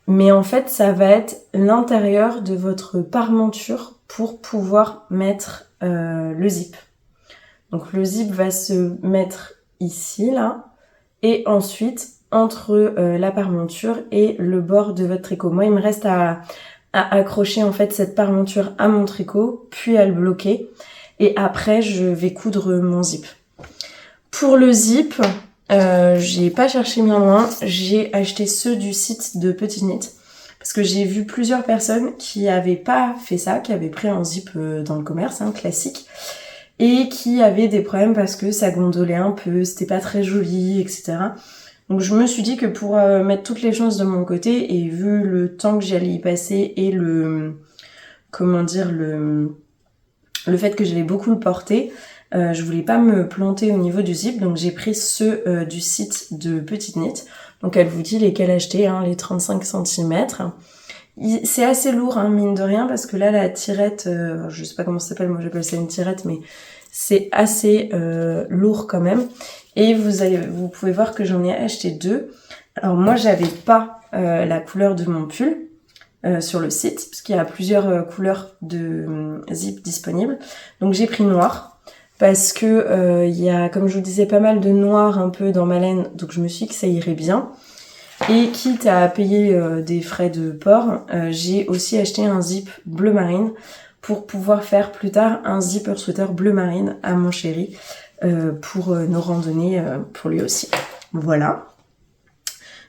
Mais en fait, ça va être l'intérieur de votre parmenture pour pouvoir mettre le zip. Donc le zip va se mettre ici là et ensuite entre la parmenture et le bord de votre tricot. Moi, il me reste à accrocher en fait cette parmenture à mon tricot, puis à le bloquer. Et après, je vais coudre mon zip. Pour le zip, j'ai pas cherché bien loin. J'ai acheté ceux du site de Petit Knit. Parce que j'ai vu plusieurs personnes qui avaient pas fait ça, qui avaient pris un zip dans le commerce, hein, classique. Et qui avaient des problèmes parce que ça gondolait un peu, c'était pas très joli, etc. Donc je me suis dit que pour mettre toutes les chances de mon côté, et vu le temps que j'allais y passer et le fait que j'allais beaucoup le porter, je voulais pas me planter au niveau du zip, donc j'ai pris ceux du site de Petit Knit. Donc elle vous dit lesquels acheter, hein, les 35 cm. C'est assez lourd, hein, mine de rien, parce que là la tirette, je sais pas comment ça s'appelle, moi j'appelle ça une tirette, mais c'est assez lourd quand même. Et vous pouvez voir que j'en ai acheté 2. Alors moi j'avais pas la couleur de mon pull sur le site, parce qu'il y a plusieurs couleurs de zip disponibles. Donc j'ai pris noir, parce que il y a, comme je vous disais, pas mal de noir un peu dans ma laine, donc je me suis dit que ça irait bien. Et quitte à payer des frais de port, j'ai aussi acheté un zip bleu marine pour pouvoir faire plus tard un zipper sweater bleu marine à mon chéri pour nos randonnées, pour lui aussi. Voilà.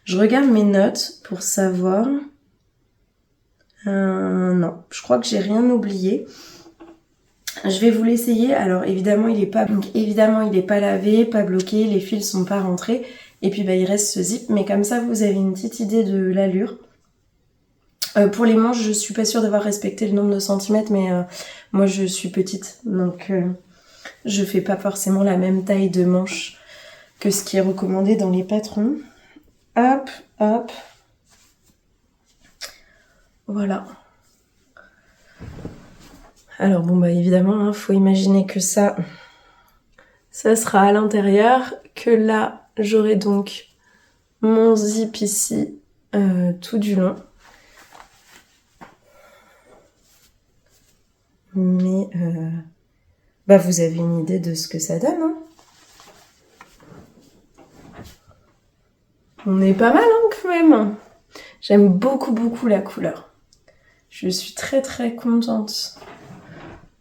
Je regarde mes notes pour savoir. Non, je crois que j'ai rien oublié. Je vais vous l'essayer. Alors évidemment il est pas lavé, pas bloqué, les fils sont pas rentrés. Et puis bah il reste ce zip, mais comme ça vous avez une petite idée de l'allure. Pour les manches, je suis pas sûre d'avoir respecté le nombre de centimètres, mais moi je suis petite, donc je fais pas forcément la même taille de manche que ce qui est recommandé dans les patrons. Hop, hop. Voilà. Alors bon bah évidemment, hein, faut imaginer que ça sera à l'intérieur, que là j'aurai donc mon zip ici tout du long. Mais bah vous avez une idée de ce que ça donne, hein. On est pas mal, hein, quand même. J'aime beaucoup beaucoup la couleur. Je suis très très contente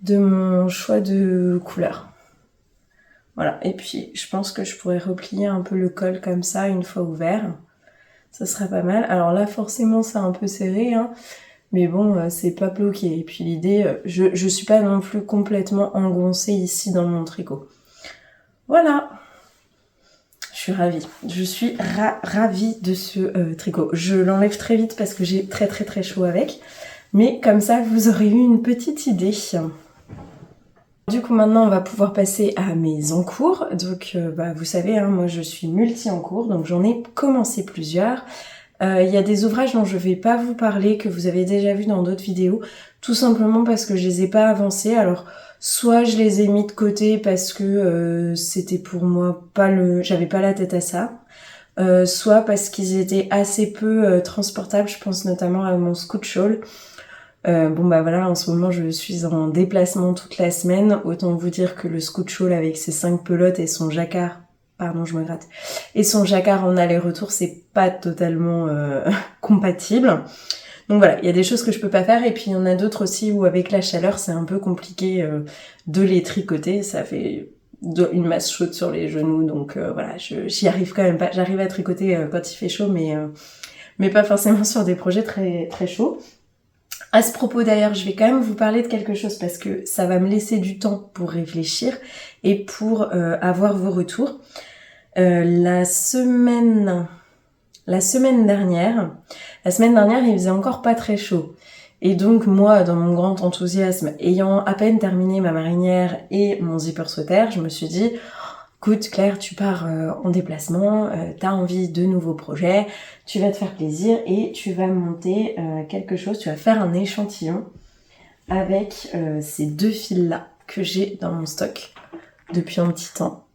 de mon choix de couleur. Voilà, et puis je pense que je pourrais replier un peu le col comme ça une fois ouvert. Ça sera pas mal. Alors là, forcément, c'est un peu serré, hein. Mais bon, c'est pas bloqué. Et puis l'idée, je suis pas non plus complètement engoncée ici dans mon tricot. Voilà. Je suis ravie. Je suis ravie de ce tricot. Je l'enlève très vite parce que j'ai très très très chaud avec. Mais comme ça, vous aurez eu une petite idée. Du coup, maintenant, on va pouvoir passer à mes encours. Donc, vous savez, hein, moi, je suis multi-encours, donc j'en ai commencé plusieurs. Il y a des ouvrages dont je vais pas vous parler, que vous avez déjà vu dans d'autres vidéos, tout simplement parce que je les ai pas avancés. Alors, soit je les ai mis de côté parce que c'était pour moi j'avais pas la tête à ça. Soit parce qu'ils étaient assez peu transportables, je pense notamment à mon scout shawl. Voilà, en ce moment je suis en déplacement toute la semaine, autant vous dire que le scout shawl avec ses 5 pelotes et son jacquard, pardon je me gratte, et son jacquard en aller-retour, c'est pas totalement compatible. Donc voilà, il y a des choses que je peux pas faire, et puis il y en a d'autres aussi où avec la chaleur c'est un peu compliqué de les tricoter, ça fait une masse chaude sur les genoux, donc voilà, j'y arrive quand même pas. J'arrive à tricoter quand il fait chaud, mais pas forcément sur des projets très très chauds. À ce propos d'ailleurs, je vais quand même vous parler de quelque chose parce que ça va me laisser du temps pour réfléchir et pour avoir vos retours. La semaine dernière, il faisait encore pas très chaud. Et donc moi, dans mon grand enthousiasme, ayant à peine terminé ma marinière et mon zipper sweater, je me suis dit, écoute Claire, tu pars en déplacement, t'as envie de nouveaux projets, tu vas te faire plaisir et tu vas monter quelque chose, tu vas faire un échantillon avec ces 2 fils-là que j'ai dans mon stock depuis un petit temps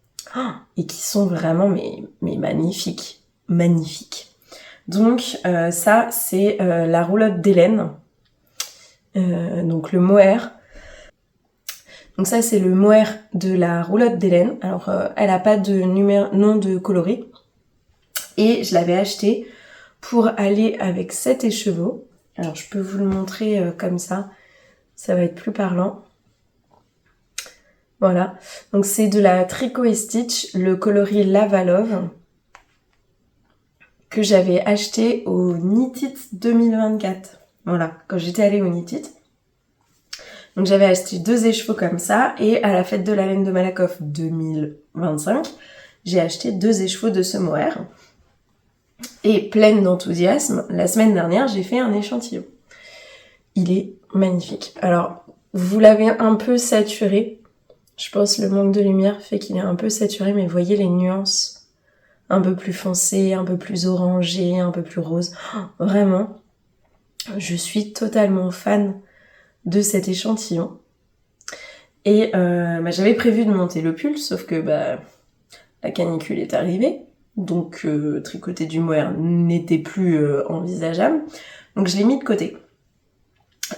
et qui sont vraiment mais magnifiques, magnifiques. Donc ça c'est la roulotte d'Hélène, donc le mohair. Donc ça c'est le mohair de la roulotte d'Hélène. Alors elle a pas de nom de coloris. Et je l'avais acheté pour aller avec cet écheveau. Alors je peux vous le montrer comme ça va être plus parlant. Voilà, donc c'est de la Tricot et Stitch, le coloris Lava Love, que j'avais acheté au Knit It 2024. Voilà, quand j'étais allée au Knit It. Donc j'avais acheté 2 écheveaux comme ça, et à la fête de la laine de Malakoff 2025, j'ai acheté 2 écheveaux de ce mohair. Et pleine d'enthousiasme, la semaine dernière, j'ai fait un échantillon. Il est magnifique. Alors, vous l'avez un peu saturé. Je pense le manque de lumière fait qu'il est un peu saturé, mais voyez les nuances un peu plus foncées, un peu plus orangées, un peu plus roses. Vraiment, je suis totalement fan de cet échantillon. Et j'avais prévu de monter le pull, sauf que la canicule est arrivée. Donc tricoter du mohair n'était plus envisageable. Donc je l'ai mis de côté.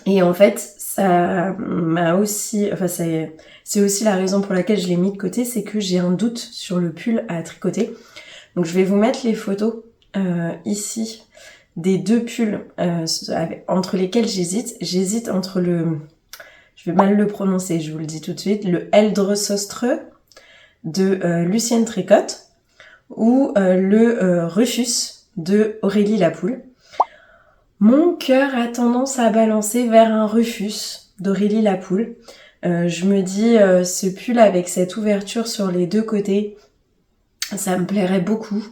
Et en fait, ça m'a aussi... Enfin, c'est aussi la raison pour laquelle je l'ai mis de côté, c'est que j'ai un doute sur le pull à tricoter. Donc je vais vous mettre les photos ici des 2 pulls entre lesquels j'hésite. J'hésite entre le... Je vais mal le prononcer, je vous le dis tout de suite. Le Eldresostre de Lucienne Tricotte ou le Rufus de Aurélie Lapoule. Mon cœur a tendance à balancer vers un Rufus d'Aurélie Lapoule. Je me dis, ce pull avec cette ouverture sur les 2 côtés, ça me plairait beaucoup.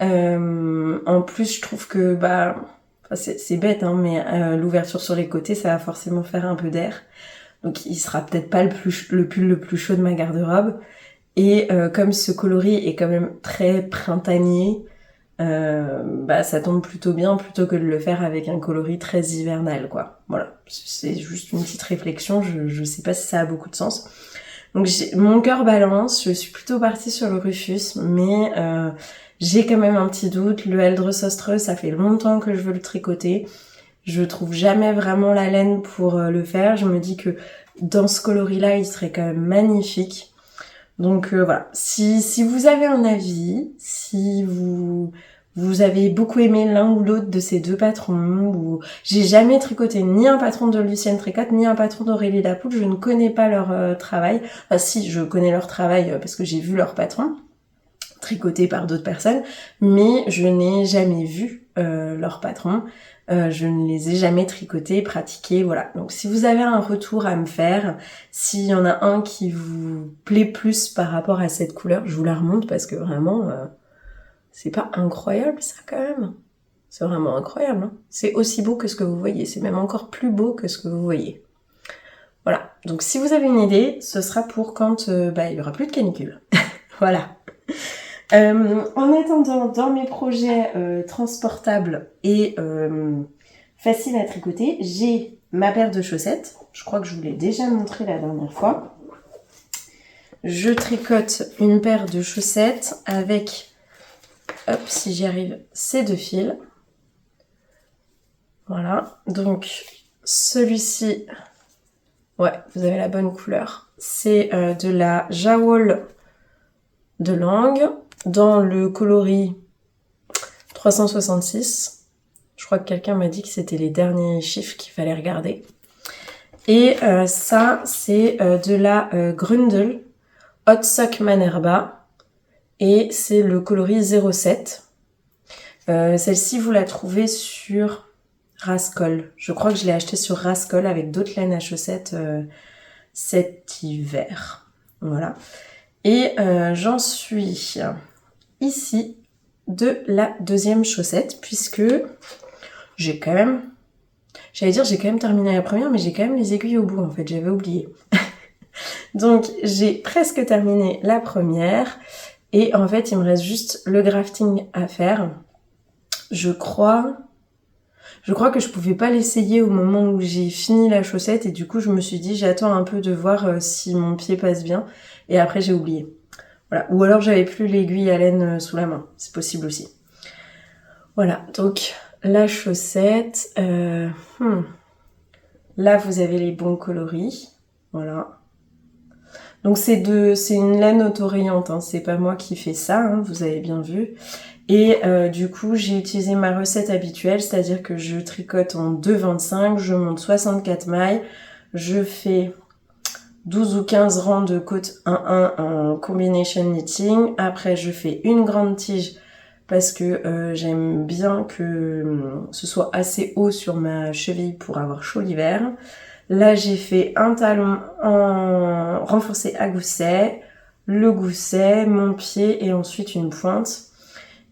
En plus, je trouve que, c'est bête, hein, mais l'ouverture sur les côtés, ça va forcément faire un peu d'air. Donc il sera peut-être pas le pull le plus chaud de ma garde-robe. Et comme ce coloris est quand même très printanier, ça tombe plutôt bien plutôt que de le faire avec un coloris très hivernal, quoi. Voilà, c'est juste une petite réflexion, je sais pas si ça a beaucoup de sens. Donc mon cœur balance, je suis plutôt partie sur le Rufus, mais j'ai quand même un petit doute. Le Eldresostre, ça fait longtemps que je veux le tricoter. Je trouve jamais vraiment la laine pour le faire. Je me dis que dans ce coloris-là, il serait quand même magnifique. Donc voilà, si vous avez un avis, si vous avez beaucoup aimé l'un ou l'autre de ces 2 patrons, ou j'ai jamais tricoté ni un patron de Lucienne Tricotte, ni un patron d'Aurélie Lapoule, je ne connais pas leur travail. Enfin si, je connais leur travail parce que j'ai vu leur patron tricoté par d'autres personnes, mais je n'ai jamais vu leur patron. Je ne les ai jamais tricotés, pratiqués, voilà. Donc si vous avez un retour à me faire, s'il y en a un qui vous plaît plus par rapport à cette couleur, je vous la remonte parce que vraiment, c'est pas incroyable ça quand même. C'est vraiment incroyable, hein. C'est aussi beau que ce que vous voyez, c'est même encore plus beau que ce que vous voyez. Voilà, donc si vous avez une idée, ce sera pour quand il y aura plus de canicule. Voilà. En attendant, dans mes projets transportables et faciles à tricoter, j'ai ma paire de chaussettes. Je crois que je vous l'ai déjà montré la dernière fois. Je tricote une paire de chaussettes avec, hop, si j'y arrive, ces 2 fils. Voilà, donc celui-ci, ouais, vous avez la bonne couleur. C'est de la Jawol de Lange dans le coloris 366. Je crois que quelqu'un m'a dit que c'était les derniers chiffres qu'il fallait regarder. Et ça, c'est de la Grundel Hot Sock Manerba. Et c'est le coloris 07. Celle-ci, vous la trouvez sur Rascol. Je crois que je l'ai acheté sur Rascol avec d'autres laines à chaussettes cet hiver. Voilà. Et j'en suis ici de la 2e chaussette, puisque j'ai quand même... J'allais dire j'ai quand même terminé la première, mais j'ai quand même les aiguilles au bout en fait, j'avais oublié. Donc j'ai presque terminé la première, et en fait il me reste juste le grafting à faire. Je crois que je pouvais pas l'essayer au moment où j'ai fini la chaussette, et du coup je me suis dit j'attends un peu de voir si mon pied passe bien, et après j'ai oublié. Voilà. Ou alors j'avais plus l'aiguille à laine sous la main, c'est possible aussi. Voilà, donc la chaussette, là vous avez les bons coloris, voilà. Donc c'est une laine autorayante, hein. C'est pas moi qui fais ça, hein, vous avez bien vu. Et du coup j'ai utilisé ma recette habituelle, c'est-à-dire que je tricote en 2,25, je monte 64 mailles, je fais 12 ou 15 rangs de côte 1-1 en combination knitting, après je fais une grande tige parce que j'aime bien que ce soit assez haut sur ma cheville pour avoir chaud l'hiver. Là j'ai fait un talon en renforcé à gousset, le gousset, mon pied et ensuite une pointe.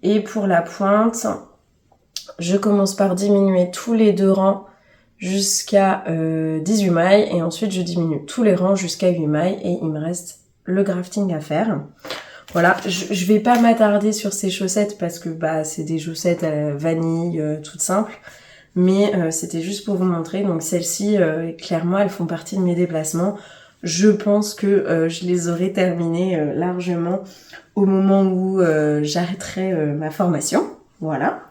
Et pour la pointe, je commence par diminuer tous les 2 rangs jusqu'à 18 mailles et ensuite je diminue tous les rangs jusqu'à 8 mailles et il me reste le grafting à faire. Voilà, je vais pas m'attarder sur ces chaussettes parce que c'est des chaussettes à la vanille toutes simples, mais c'était juste pour vous montrer. Donc celles-ci, clairement, elles font partie de mes déplacements. Je pense que je les aurai terminées largement au moment où j'arrêterai ma formation. Voilà.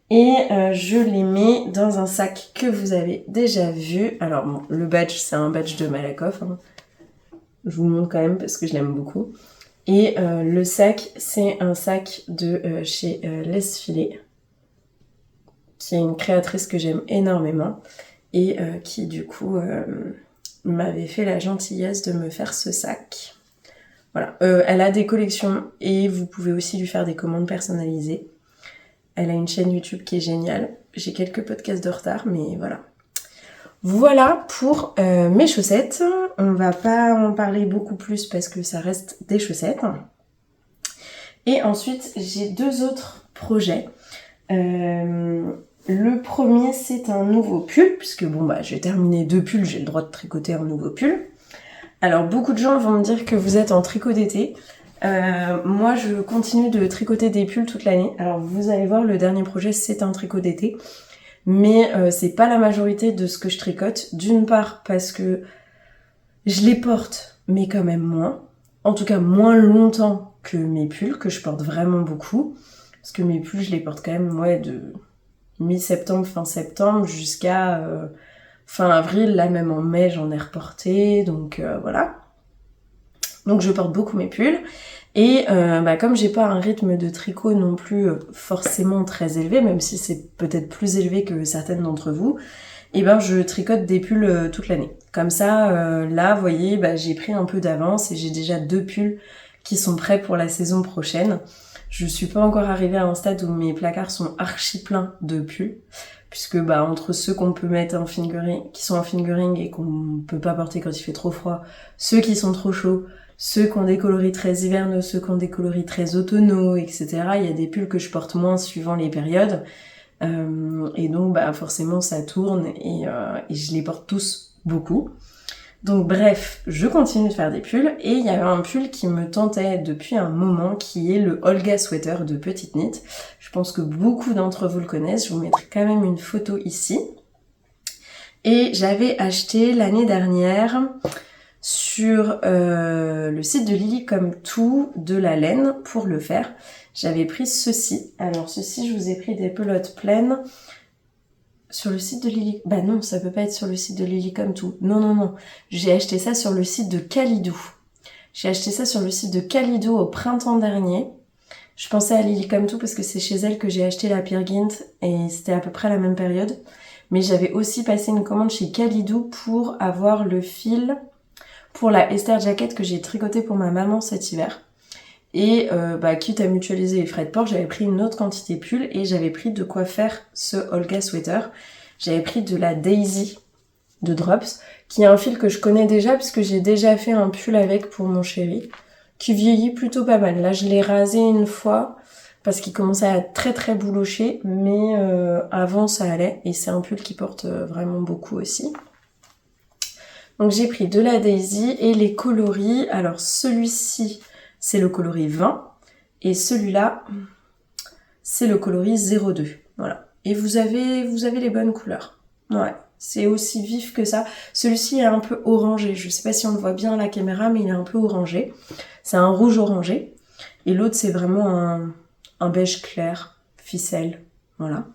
Et je les mets dans un sac que vous avez déjà vu. Alors bon, le badge, c'est un badge de Malakoff, hein. Je vous le montre quand même parce que je l'aime beaucoup. Et le sac, c'est un sac de chez Les Filets, qui est une créatrice que j'aime énormément et qui du coup m'avait fait la gentillesse de me faire ce sac. Voilà, elle a des collections et vous pouvez aussi lui faire des commandes personnalisées. Elle a une chaîne YouTube qui est géniale. J'ai quelques podcasts de retard, mais voilà. Voilà pour mes chaussettes. On va pas en parler beaucoup plus parce que ça reste des chaussettes. Et ensuite, j'ai 2 autres projets. Le premier, c'est un nouveau pull, puisque j'ai terminé 2 pulls, j'ai le droit de tricoter un nouveau pull. Alors, beaucoup de gens vont me dire que vous êtes en tricot d'été. Moi, je continue de tricoter des pulls toute l'année. Alors, vous allez voir, le dernier projet, c'est un tricot d'été. Mais c'est pas la majorité de ce que je tricote. D'une part, parce que je les porte, mais quand même moins. En tout cas, moins longtemps que mes pulls, que je porte vraiment beaucoup. Parce que mes pulls, je les porte quand même, de mi-septembre, fin septembre, jusqu'à fin avril. Là, même en mai, j'en ai reporté. Donc, voilà. Donc, je porte beaucoup mes pulls. Et comme j'ai pas un rythme de tricot non plus forcément très élevé, même si c'est peut-être plus élevé que certaines d'entre vous, je tricote des pulls toute l'année. Comme ça, là, vous voyez, j'ai pris un peu d'avance et j'ai déjà 2 pulls qui sont prêts pour la saison prochaine. Je suis pas encore arrivée à un stade où mes placards sont archi pleins de pulls, puisque entre ceux qu'on peut mettre en fingering, qui sont en fingering et qu'on peut pas porter quand il fait trop froid, ceux qui sont trop chauds, ceux qui ont des coloris très hivernaux, ceux qui ont des coloris très automnaux, etc. Il y a des pulls que je porte moins suivant les périodes. Et donc forcément ça tourne et je les porte tous beaucoup. Donc bref, je continue de faire des pulls et il y avait un pull qui me tentait depuis un moment qui est le Olga Sweater de Petite Knit. Je pense que beaucoup d'entre vous le connaissent, je vous mettrai quand même une photo ici. Et j'avais acheté l'année dernière sur le site de Lily Comme Tout de la laine pour le faire. J'avais pris ceci. Alors ceci, je vous ai pris des pelotes pleines sur le site de Lily... Bah non, ça peut pas être sur le site de Lily Comme Tout. Non. J'ai acheté ça sur le site de Calidou. J'ai acheté ça sur le site de Calidou au printemps dernier. Je pensais à Lily Comme Tout parce que c'est chez elle que j'ai acheté la Peer Gynt et c'était à peu près la même période. Mais j'avais aussi passé une commande chez Calidou pour avoir le fil pour la Esther Jacket que j'ai tricoté pour ma maman cet hiver. Et quitte à mutualiser les frais de port, j'avais pris une autre quantité de pull et j'avais pris de quoi faire ce Olga Sweater. J'avais pris de la Daisy de Drops, qui est un fil que je connais déjà puisque j'ai déjà fait un pull avec pour mon chéri, qui vieillit plutôt pas mal. Là, je l'ai rasé une fois parce qu'il commençait à être très très bouloché, mais avant ça allait et c'est un pull qui porte vraiment beaucoup aussi. Donc j'ai pris de la Daisy et les coloris. Alors celui-ci, c'est le coloris 20 et celui-là, c'est le coloris 02. Voilà. Et vous avez les bonnes couleurs. Ouais, c'est aussi vif que ça. Celui-ci est un peu orangé. Je sais pas si on le voit bien à la caméra, mais il est un peu orangé. C'est un rouge orangé. Et l'autre, c'est vraiment un beige clair, ficelle. Voilà.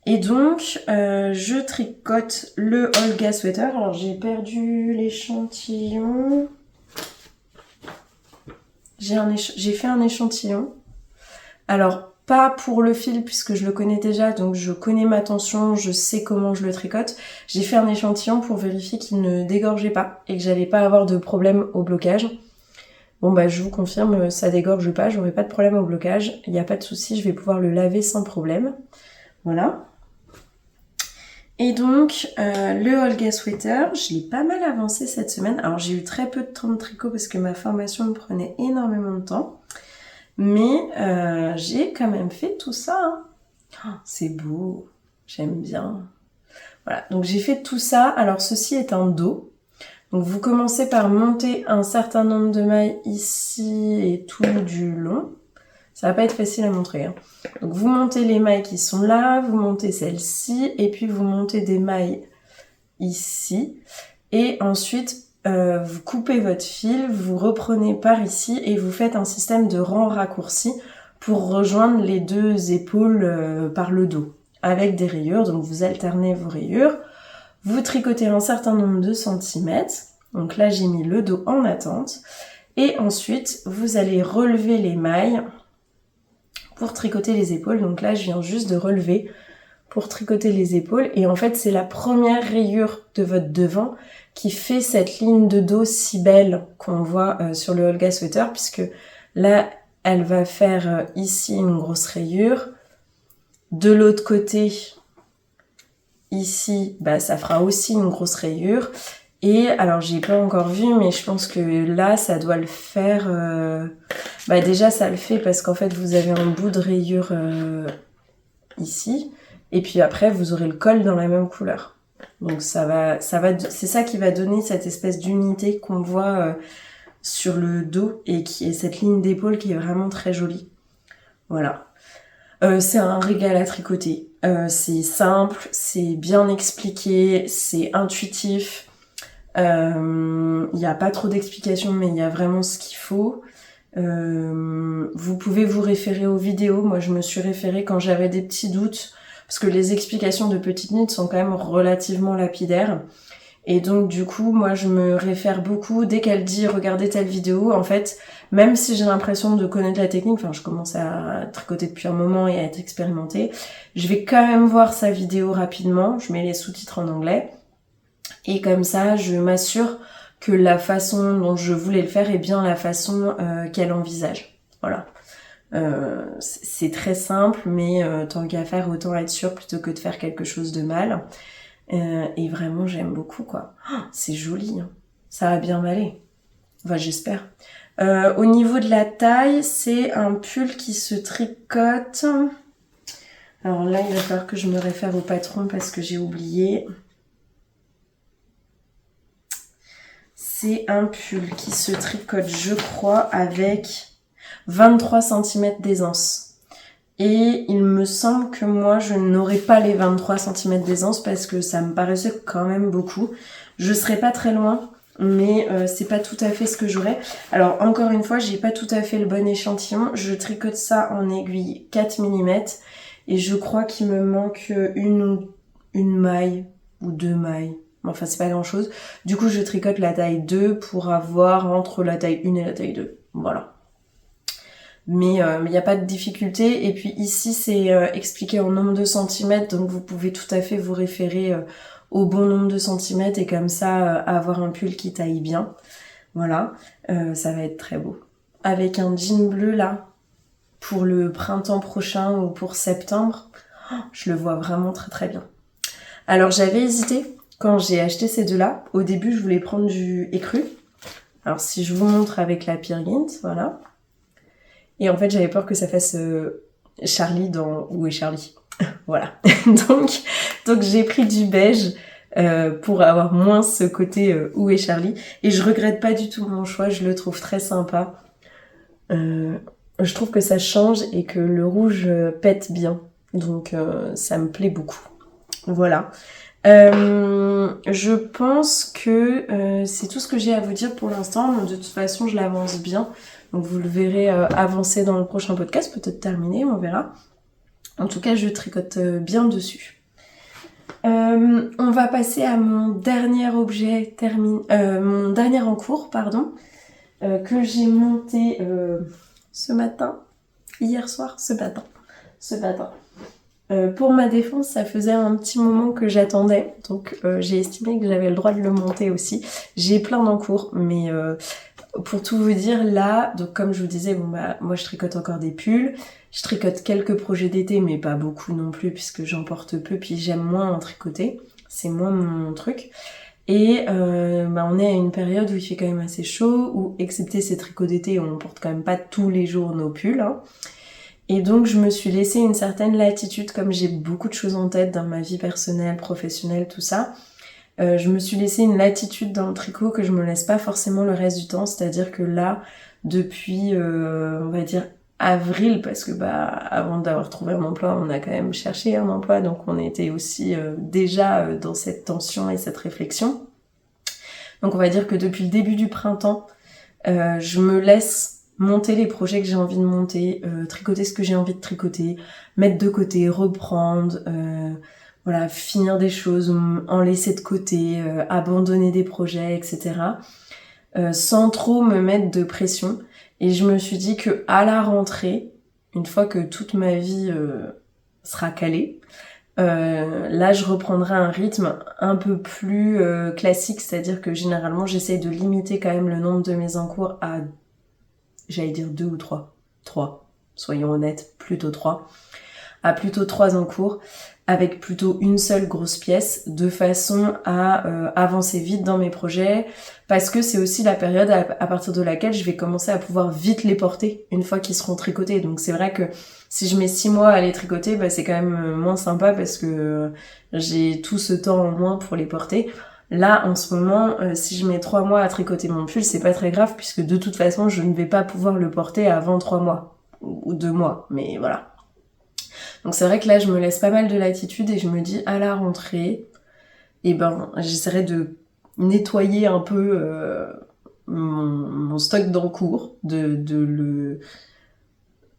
Et donc, je tricote le Olga Sweater. Alors, j'ai perdu l'échantillon. J'ai fait un échantillon. Alors, pas pour le fil puisque je le connais déjà, donc je connais ma tension, je sais comment je le tricote. J'ai fait un échantillon pour vérifier qu'il ne dégorgeait pas et que j'allais pas avoir de problème au blocage. Bon je vous confirme, ça dégorge pas, j'aurai pas de problème au blocage, il n'y a pas de souci, je vais pouvoir le laver sans problème. Voilà. Et donc, le Olga Sweater, je l'ai pas mal avancé cette semaine. Alors, j'ai eu très peu de temps de tricot parce que ma formation me prenait énormément de temps. Mais j'ai quand même fait tout ça. Hein. Oh, c'est beau, j'aime bien. Voilà, donc j'ai fait tout ça. Alors, ceci est un dos. Donc, vous commencez par monter un certain nombre de mailles ici et tout du long. Ça va pas être facile à montrer. Hein. Donc vous montez les mailles qui sont là, vous montez celle-ci, et puis vous montez des mailles ici. Et ensuite, vous coupez votre fil, vous reprenez par ici, et vous faites un système de rang raccourci pour rejoindre les deux épaules par le dos, avec des rayures. Donc vous alternez vos rayures, vous tricotez un certain nombre de centimètres. Donc là, j'ai mis le dos en attente. Et ensuite, vous allez relever les mailles pour tricoter les épaules. Donc là, je viens juste de relever pour tricoter les épaules. Et en fait, c'est la première rayure de votre devant qui fait cette ligne de dos si belle qu'on voit sur le Olga Sweater, puisque là, elle va faire ici une grosse rayure. De l'autre côté, ici, ça fera aussi une grosse rayure. Et alors, j'ai pas encore vu, mais je pense que là, ça doit le faire... déjà, ça le fait parce qu'en fait, vous avez un bout de rayure ici. Et puis après, vous aurez le col dans la même couleur. Donc, c'est ça qui va donner cette espèce d'unité qu'on voit sur le dos et qui est cette ligne d'épaule qui est vraiment très jolie. Voilà. C'est un régal à tricoter. C'est simple, c'est bien expliqué, c'est intuitif. Il n'y a pas trop d'explications, mais il y a vraiment ce qu'il faut. Vous pouvez vous référer aux vidéos. Moi, je me suis référée quand j'avais des petits doutes, parce que les explications de Petite Knit sont quand même relativement lapidaires. Et donc, du coup, moi, je me réfère beaucoup. Dès qu'elle dit « regardez telle vidéo », en fait, même si j'ai l'impression de connaître la technique, enfin, je commence à tricoter depuis un moment et à être expérimentée, je vais quand même voir sa vidéo rapidement. Je mets les sous-titres en anglais. Et comme ça, je m'assure que la façon dont je voulais le faire est bien la façon qu'elle envisage. Voilà. C'est très simple, mais tant qu'à faire, autant être sûr plutôt que de faire quelque chose de mal. Et vraiment, j'aime beaucoup, quoi. Oh, c'est joli, hein. Ça va bien m'aller. Enfin, j'espère. Au niveau de la taille, c'est un pull qui se tricote. Alors là, il va falloir que je me réfère au patron parce que j'ai oublié. C'est un pull qui se tricote, je crois, avec 23 cm d'aisance. Et il me semble que moi, je n'aurai pas les 23 cm d'aisance parce que ça me paraissait quand même beaucoup. Je serai pas très loin, mais c'est pas tout à fait ce que j'aurais. Alors, encore une fois, j'ai pas tout à fait le bon échantillon. Je tricote ça en aiguille 4 mm et je crois qu'il me manque une maille ou 2 mailles. Enfin, c'est pas grand chose. Du coup, je tricote la taille 2 pour avoir entre la taille 1 et la taille 2. Voilà. Mais il n'y a pas de difficulté. Et puis ici, c'est expliqué en nombre de centimètres. Donc, vous pouvez tout à fait vous référer au bon nombre de centimètres. Et comme ça, avoir un pull qui taille bien. Voilà. Ça va être très beau. Avec un jean bleu, là, pour le printemps prochain ou pour septembre, je le vois vraiment très très bien. Alors, j'avais hésité quand j'ai acheté ces deux-là. Au début, je voulais prendre du écru. Alors, si je vous montre avec la Peer-Gynt, voilà. Et en fait, j'avais peur que ça fasse Charlie dans Où est Charlie. Voilà. donc j'ai pris du beige pour avoir moins ce côté Où est Charlie. Et je regrette pas du tout mon choix, je le trouve très sympa. Je trouve que ça change et que le rouge pète bien. Donc ça me plaît beaucoup. Voilà. Je pense que c'est tout ce que j'ai à vous dire pour l'instant. De toute façon, je l'avance bien. Donc vous le verrez avancer dans le prochain podcast, peut-être terminé, on verra. En tout cas, je tricote bien dessus. On va passer à mon dernier objet mon dernier en cours, pardon, que j'ai monté ce matin. Pour ma défense, ça faisait un petit moment que j'attendais, donc j'ai estimé que j'avais le droit de le monter aussi. J'ai plein d'encours, mais pour tout vous dire, là, donc comme je vous disais, moi je tricote encore des pulls, je tricote quelques projets d'été, mais pas beaucoup non plus, puisque j'en porte peu, puis j'aime moins en tricoter, c'est moins mon truc. Et on est à une période où il fait quand même assez chaud, où excepté ces tricots d'été, on porte quand même pas tous les jours nos pulls, hein. Et donc je me suis laissé une certaine latitude, comme j'ai beaucoup de choses en tête dans ma vie personnelle, professionnelle, tout ça. Je me suis laissé une latitude dans le tricot que je me laisse pas forcément le reste du temps, c'est-à-dire que là, depuis, on va dire avril, parce que avant d'avoir trouvé un emploi, on a quand même cherché un emploi, donc on était aussi déjà dans cette tension et cette réflexion. Donc on va dire que depuis le début du printemps, je me laisse monter les projets que j'ai envie de monter, tricoter ce que j'ai envie de tricoter, mettre de côté, reprendre, voilà, finir des choses, en laisser de côté, abandonner des projets, etc. Sans trop me mettre de pression. Et je me suis dit que à la rentrée, une fois que toute ma vie sera calée, là je reprendrai un rythme un peu plus classique, c'est-à-dire que généralement j'essaye de limiter quand même le nombre de mes encours à, j'allais dire 2 ou 3. 3, soyons honnêtes, plutôt 3. À plutôt 3 encours, avec plutôt une seule grosse pièce, de façon à avancer vite dans mes projets, parce que c'est aussi la période à partir de laquelle je vais commencer à pouvoir vite les porter, une fois qu'ils seront tricotés. Donc c'est vrai que si je mets 6 mois à les tricoter, c'est quand même moins sympa, parce que j'ai tout ce temps en moins pour les porter. Là, en ce moment, si je mets 3 mois à tricoter mon pull, c'est pas très grave, puisque de toute façon, je ne vais pas pouvoir le porter avant 3 mois, ou 2 mois, mais voilà. Donc c'est vrai que là, je me laisse pas mal de latitude, et je me dis, à la rentrée, j'essaierai de nettoyer un peu mon stock d'encours, de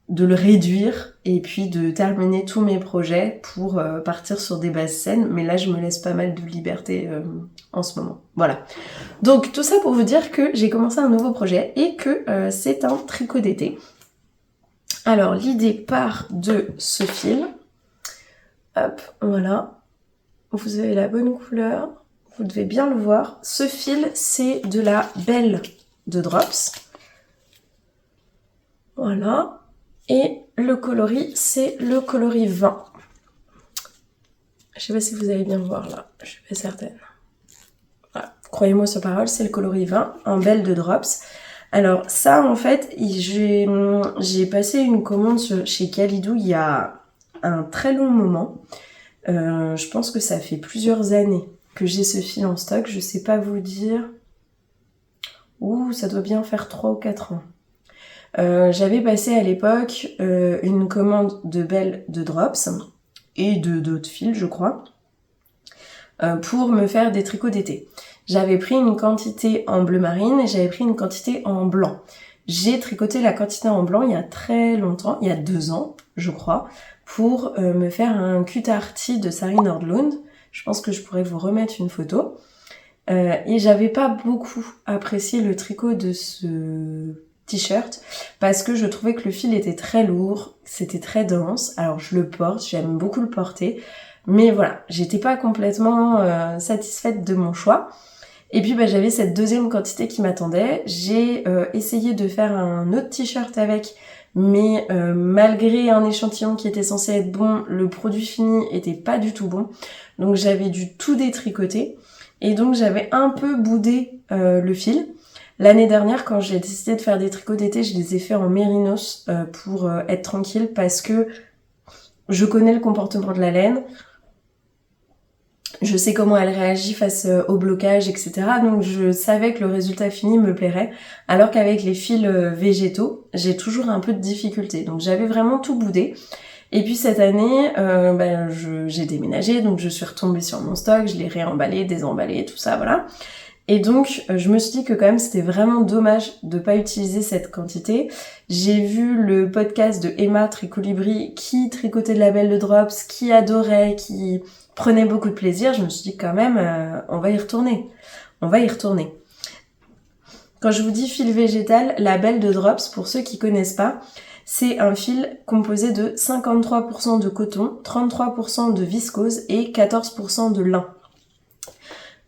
le réduire, et puis de terminer tous mes projets pour partir sur des bases saines. Mais là, je me laisse pas mal de liberté en ce moment. Voilà. Donc tout ça pour vous dire que j'ai commencé un nouveau projet et que c'est un tricot d'été. Alors l'idée part de ce fil. Hop, voilà. Vous avez la bonne couleur. Vous devez bien le voir. Ce fil, c'est de la Belle de Drops. Voilà. Et le coloris, c'est le coloris 20. Je sais pas si vous allez bien voir là, je suis pas certaine. Voilà. Croyez-moi sur parole, c'est le coloris 20 en belle de Drops. Alors ça, en fait, j'ai passé une commande chez Kalidou il y a un très long moment. Je pense que ça fait plusieurs années que j'ai ce fil en stock. Je sais pas vous dire... Ouh, ça doit bien faire 3 ou 4 ans. J'avais passé à l'époque une commande de belle de Drops et d'autres fils, je crois, pour me faire des tricots d'été. J'avais pris une quantité en bleu marine et j'avais pris une quantité en blanc. J'ai tricoté la quantité en blanc il y a très longtemps, il y a 2 ans, je crois, pour me faire un cutarty de Sari Nordlund. Je pense que je pourrais vous remettre une photo. Et j'avais pas beaucoup apprécié le tricot de ce t-shirt parce que je trouvais que le fil était très lourd, c'était très dense. Alors je le porte, j'aime beaucoup le porter, mais voilà, j'étais pas complètement satisfaite de mon choix. Et puis j'avais cette deuxième quantité qui m'attendait. J'ai essayé de faire un autre t-shirt avec, mais malgré un échantillon qui était censé être bon, le produit fini était pas du tout bon. Donc j'avais dû tout détricoter. Et donc j'avais un peu boudé le fil. L'année dernière, quand j'ai décidé de faire des tricots d'été, je les ai fait en mérinos pour être tranquille parce que je connais le comportement de la laine. Je sais comment elle réagit face au blocage, etc. Donc je savais que le résultat fini me plairait. Alors qu'avec les fils végétaux, j'ai toujours un peu de difficulté. Donc j'avais vraiment tout boudé. Et puis cette année, j'ai déménagé, donc je suis retombée sur mon stock, je l'ai réemballé, désemballé, tout ça, voilà. Et donc je me suis dit que quand même c'était vraiment dommage de pas utiliser cette quantité. J'ai vu le podcast de Emma Tricolibri qui tricotait de la belle de Drops, qui adorait, qui prenait beaucoup de plaisir. Je me suis dit quand même, on va y retourner. On va y retourner. Quand je vous dis fil végétal, la belle de Drops, pour ceux qui connaissent pas, c'est un fil composé de 53% de coton, 33% de viscose et 14% de lin.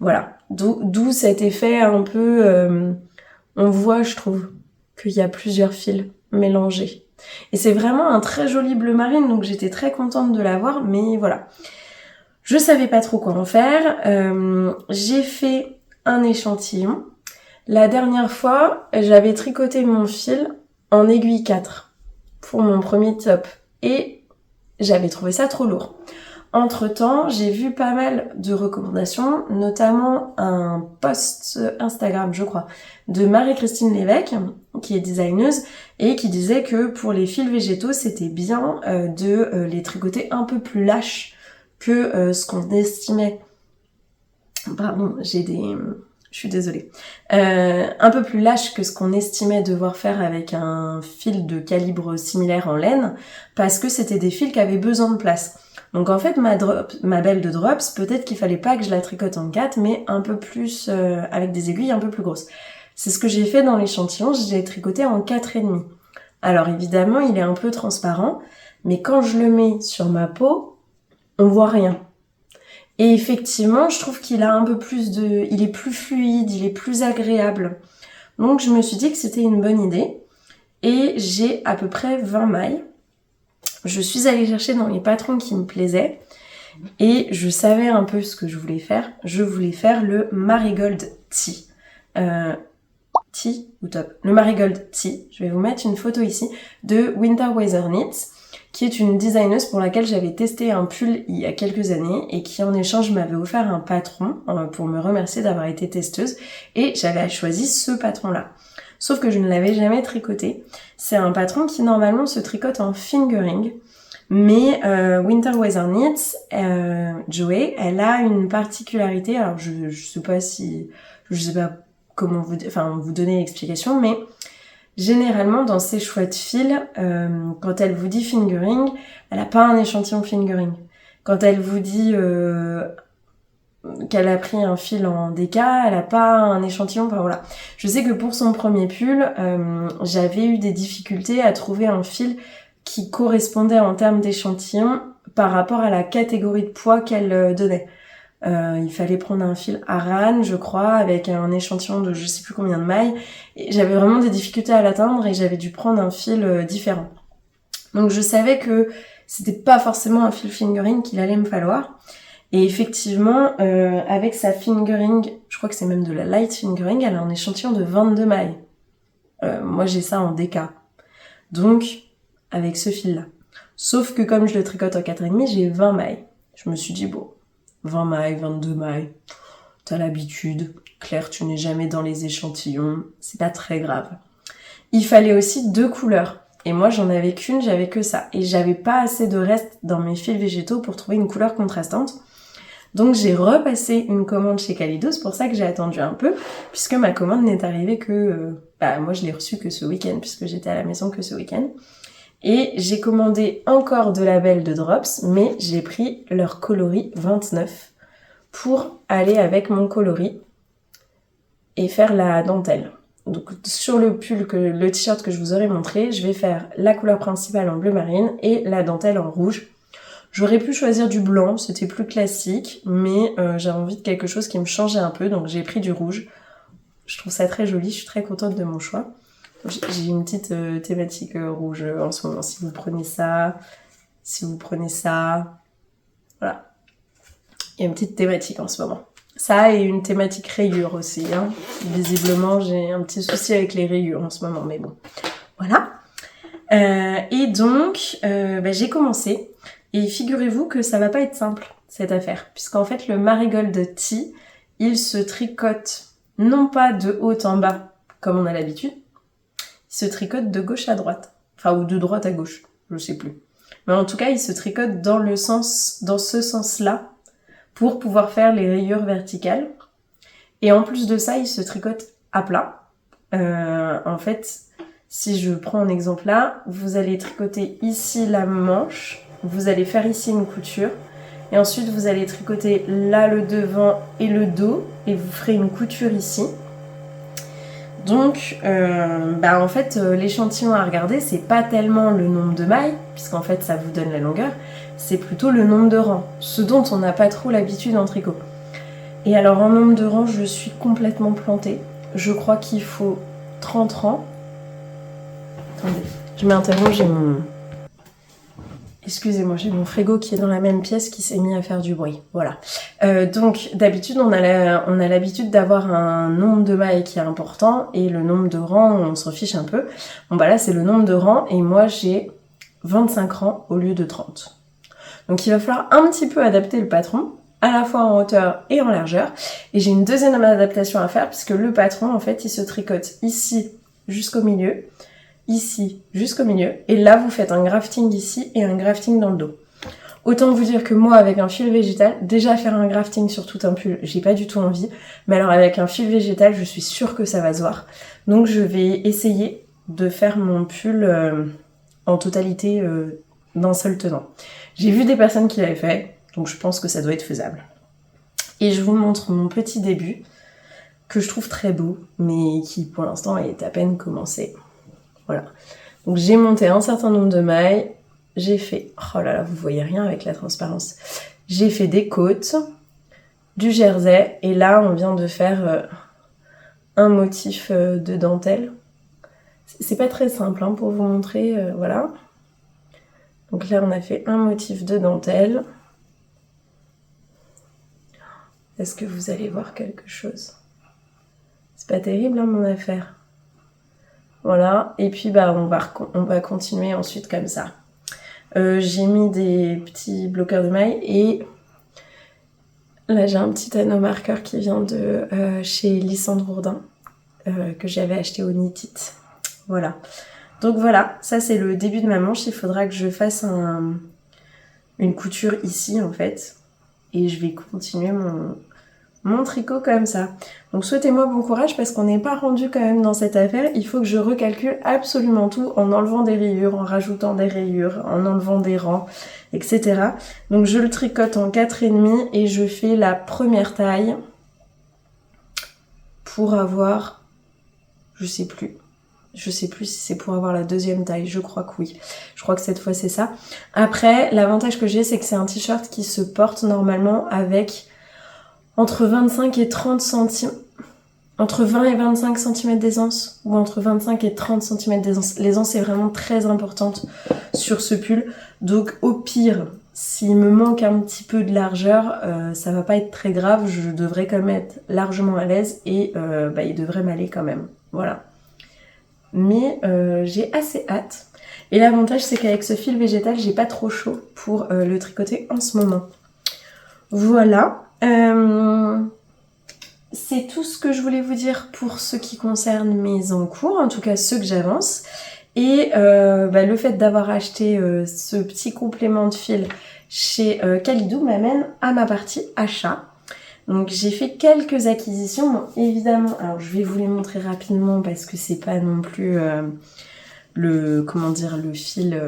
Voilà, d'où cet effet un peu... on voit, je trouve, qu'il y a plusieurs fils mélangés. Et c'est vraiment un très joli bleu marine, donc j'étais très contente de l'avoir, mais voilà. Je savais pas trop quoi en faire. J'ai fait un échantillon. La dernière fois, j'avais tricoté mon fil en aiguille 4 pour mon premier top et j'avais trouvé ça trop lourd. Entre-temps, j'ai vu pas mal de recommandations, notamment un post Instagram, je crois, de Marie-Christine Lévesque, qui est designeuse, et qui disait que pour les fils végétaux, c'était bien de les tricoter un peu plus lâches que ce qu'on estimait. Pardon, je suis désolée. Un peu plus lâche que ce qu'on estimait devoir faire avec un fil de calibre similaire en laine, parce que c'était des fils qui avaient besoin de place. Donc en fait, ma belle de Drops, peut-être qu'il fallait pas que je la tricote en 4, mais un peu plus, avec des aiguilles un peu plus grosses. C'est ce que j'ai fait dans l'échantillon, je l'ai tricoté en 4,5. Alors évidemment, il est un peu transparent, mais quand je le mets sur ma peau, on voit rien. Et effectivement, je trouve qu'il a un peu plus il est plus fluide, il est plus agréable. Donc je me suis dit que c'était une bonne idée. Et j'ai à peu près 20 mailles. Je suis allée chercher dans les patrons qui me plaisaient. Et je savais un peu ce que je voulais faire. Je voulais faire le Marigold Tea. Tea ou top. Le Marigold Tea. Je vais vous mettre une photo ici de Winter Weather Knits, qui est une designeuse pour laquelle j'avais testé un pull il y a quelques années et qui en échange m'avait offert un patron pour me remercier d'avoir été testeuse et j'avais choisi ce patron-là. Sauf que je ne l'avais jamais tricoté. C'est un patron qui normalement se tricote en fingering, mais Winter Weather Knits, Joey, elle a une particularité, alors je sais pas comment vous donner l'explication, mais généralement, dans ses choix de fils, quand elle vous dit fingering, elle a pas un échantillon fingering. Quand elle vous dit qu'elle a pris un fil en DK, elle a pas un échantillon, enfin voilà. Je sais que pour son premier pull, j'avais eu des difficultés à trouver un fil qui correspondait en termes d'échantillon par rapport à la catégorie de poids qu'elle donnait. Il fallait prendre un fil Aran, je crois, avec un échantillon de je sais plus combien de mailles. Et j'avais vraiment des difficultés à l'atteindre et j'avais dû prendre un fil différent. Donc je savais que c'était pas forcément un fil fingering qu'il allait me falloir. Et effectivement, avec sa fingering, je crois que c'est même de la light fingering, elle a un échantillon de 22 mailles. Moi j'ai ça en DK. Donc, avec ce fil-là. Sauf que comme je le tricote en 4,5, j'ai 20 mailles. Je me suis dit, bon, 20 mailles, 22 mailles, t'as l'habitude. Claire, tu n'es jamais dans les échantillons, c'est pas très grave. Il fallait aussi 2 couleurs. Et moi, j'en avais qu'une, j'avais que ça. Et j'avais pas assez de reste dans mes fils végétaux pour trouver une couleur contrastante. Donc j'ai repassé une commande chez Kaleido, c'est pour ça que j'ai attendu un peu, puisque ma commande n'est arrivée que... moi je l'ai reçue que ce week-end, puisque j'étais à la maison que ce week-end. Et j'ai commandé encore de la belle de Drops, mais j'ai pris leur coloris 29 pour aller avec mon coloris et faire la dentelle. Donc sur le t-shirt que je vous aurais montré, je vais faire la couleur principale en bleu marine et la dentelle en rouge. J'aurais pu choisir du blanc, c'était plus classique, mais j'avais envie de quelque chose qui me changeait un peu, donc j'ai pris du rouge. Je trouve ça très joli, je suis très contente de mon choix. J'ai une petite thématique rouge en ce moment, si vous prenez ça, voilà. Il y a une petite thématique en ce moment. Ça et une thématique rayures aussi, hein. Visiblement, j'ai un petit souci avec les rayures en ce moment, mais bon, voilà. Et donc, j'ai commencé. Et figurez-vous que ça va pas être simple, cette affaire. Puisqu'en fait, le Marigold Tea, il se tricote non pas de haut en bas, comme on a l'habitude. Il se tricote de gauche à droite. Enfin, ou de droite à gauche, je sais plus. Mais en tout cas, il se tricote dans ce sens-là, pour pouvoir faire les rayures verticales. Et en plus de ça, il se tricote à plat. En fait, si je prends un exemple là, vous allez tricoter ici la manche, vous allez faire ici une couture, et ensuite vous allez tricoter là le devant et le dos, et vous ferez une couture ici. Donc, en fait, l'échantillon à regarder, c'est pas tellement le nombre de mailles, puisqu'en fait ça vous donne la longueur, c'est plutôt le nombre de rangs, ce dont on n'a pas trop l'habitude en tricot. Et alors en nombre de rangs, je suis complètement plantée. Je crois qu'il faut 30 rangs. Attendez, je m'interromps, j'ai mon... Excusez-moi, j'ai mon frigo qui est dans la même pièce qui s'est mis à faire du bruit. Voilà. Donc d'habitude, on a l'habitude d'avoir un nombre de mailles qui est important et le nombre de rangs, on s'en fiche un peu. Bon là, c'est le nombre de rangs et moi j'ai 25 rangs au lieu de 30. Donc il va falloir un petit peu adapter le patron, à la fois en hauteur et en largeur. Et j'ai une deuxième adaptation à faire puisque le patron, en fait, il se tricote ici jusqu'au milieu, ici jusqu'au milieu, et là vous faites un grafting ici et un grafting dans le dos. Autant vous dire que moi avec un fil végétal, déjà faire un grafting sur tout un pull, j'ai pas du tout envie, mais alors avec un fil végétal, je suis sûre que ça va se voir. Donc je vais essayer de faire mon pull en totalité d'un seul tenant. J'ai vu des personnes qui l'avaient fait, donc je pense que ça doit être faisable. Et je vous montre mon petit début, que je trouve très beau, mais qui pour l'instant est à peine commencé. Voilà. Donc j'ai monté un certain nombre de mailles, j'ai fait... Oh là là, vous voyez rien avec la transparence. J'ai fait des côtes, du jersey, et là on vient de faire un motif de dentelle. C'est pas très simple hein, pour vous montrer, voilà. Donc là on a fait un motif de dentelle. Est-ce que vous allez voir quelque chose? C'est pas terrible hein, mon affaire. Voilà, et puis on va continuer ensuite comme ça. J'ai mis des petits bloqueurs de mailles et là j'ai un petit anneau marqueur qui vient de chez Lysandre Ourdin que j'avais acheté au Knit It. Voilà. Donc voilà, ça c'est le début de ma manche. Il faudra que je fasse une couture ici en fait et je vais continuer mon tricot comme ça. Donc souhaitez-moi bon courage parce qu'on n'est pas rendu quand même dans cette affaire. Il faut que je recalcule absolument tout en enlevant des rayures, en rajoutant des rayures, en enlevant des rangs, etc. Donc je le tricote en 4,5 et je fais la première taille pour avoir... Je sais plus si c'est pour avoir la deuxième taille, je crois que oui. Je crois que cette fois c'est ça. Après, l'avantage que j'ai, c'est que c'est un t-shirt qui se porte normalement avec... entre 25 et 30 centimes. entre 20 et 25 cm d'aisance ou entre 25 et 30 cm d'aisance. L'aisance est vraiment très importante sur ce pull. Donc au pire, s'il me manque un petit peu de largeur, ça va pas être très grave. Je devrais quand même être largement à l'aise et il devrait m'aller quand même. Voilà. Mais j'ai assez hâte. Et l'avantage, c'est qu'avec ce fil végétal, j'ai pas trop chaud pour le tricoter en ce moment. Voilà. C'est tout ce que je voulais vous dire pour ce qui concerne mes encours, en tout cas ceux que j'avance. Et le fait d'avoir acheté ce petit complément de fil chez Kalidou m'amène à ma partie achat. Donc j'ai fait quelques acquisitions, bon, évidemment, alors je vais vous les montrer rapidement parce que c'est pas non plus le fil...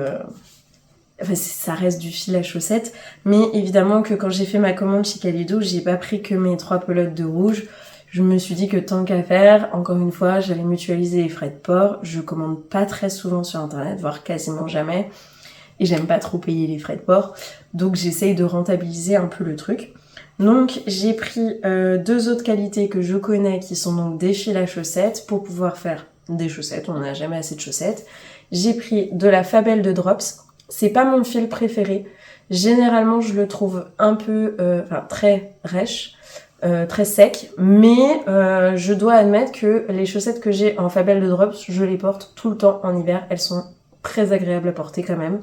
Enfin, ça reste du fil à chaussettes, mais évidemment que quand j'ai fait ma commande chez Kalidou, j'ai pas pris que mes 3 pelotes de rouge. Je me suis dit que tant qu'à faire, encore une fois, j'allais mutualiser les frais de port. Je commande pas très souvent sur internet, voire quasiment jamais, et j'aime pas trop payer les frais de port, donc j'essaye de rentabiliser un peu le truc. Donc j'ai pris 2 autres qualités que je connais, qui sont donc des fils à chaussettes, pour pouvoir faire des chaussettes, on n'a jamais assez de chaussettes. J'ai pris de la Fabelle de Drops. C'est pas mon fil préféré. Généralement, je le trouve un peu, très rêche, très sec. Mais je dois admettre que les chaussettes que j'ai en Fabelle de Drops, je les porte tout le temps en hiver. Elles sont très agréables à porter quand même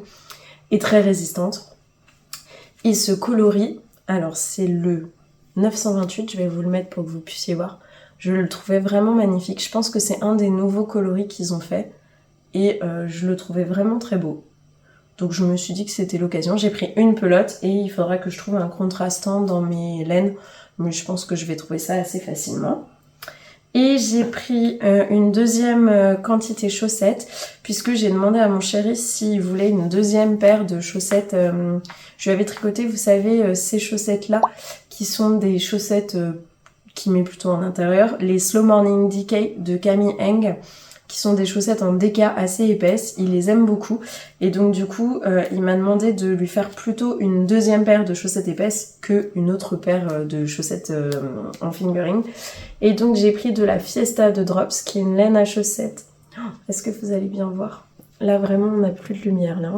et très résistantes. Et ce coloris, alors c'est le 928, je vais vous le mettre pour que vous puissiez voir. Je le trouvais vraiment magnifique. Je pense que c'est un des nouveaux coloris qu'ils ont fait et je le trouvais vraiment très beau. Donc je me suis dit que c'était l'occasion. J'ai pris une pelote et il faudra que je trouve un contrastant dans mes laines. Mais je pense que je vais trouver ça assez facilement. Et j'ai pris une deuxième quantité chaussettes, puisque j'ai demandé à mon chéri s'il voulait une deuxième paire de chaussettes. Je lui avais tricoté, vous savez, ces chaussettes-là, qui sont des chaussettes qu'il met plutôt en intérieur. Les Slow Morning Decay de Camille Eng, qui sont des chaussettes en déca assez épaisses. Il les aime beaucoup. Et donc du coup, il m'a demandé de lui faire plutôt une deuxième paire de chaussettes épaisses qu'une autre paire de chaussettes en fingering. Et donc j'ai pris de la Fiesta de Drops, qui est une laine à chaussettes. Oh, est-ce que vous allez bien voir? Là vraiment, on n'a plus de lumière là.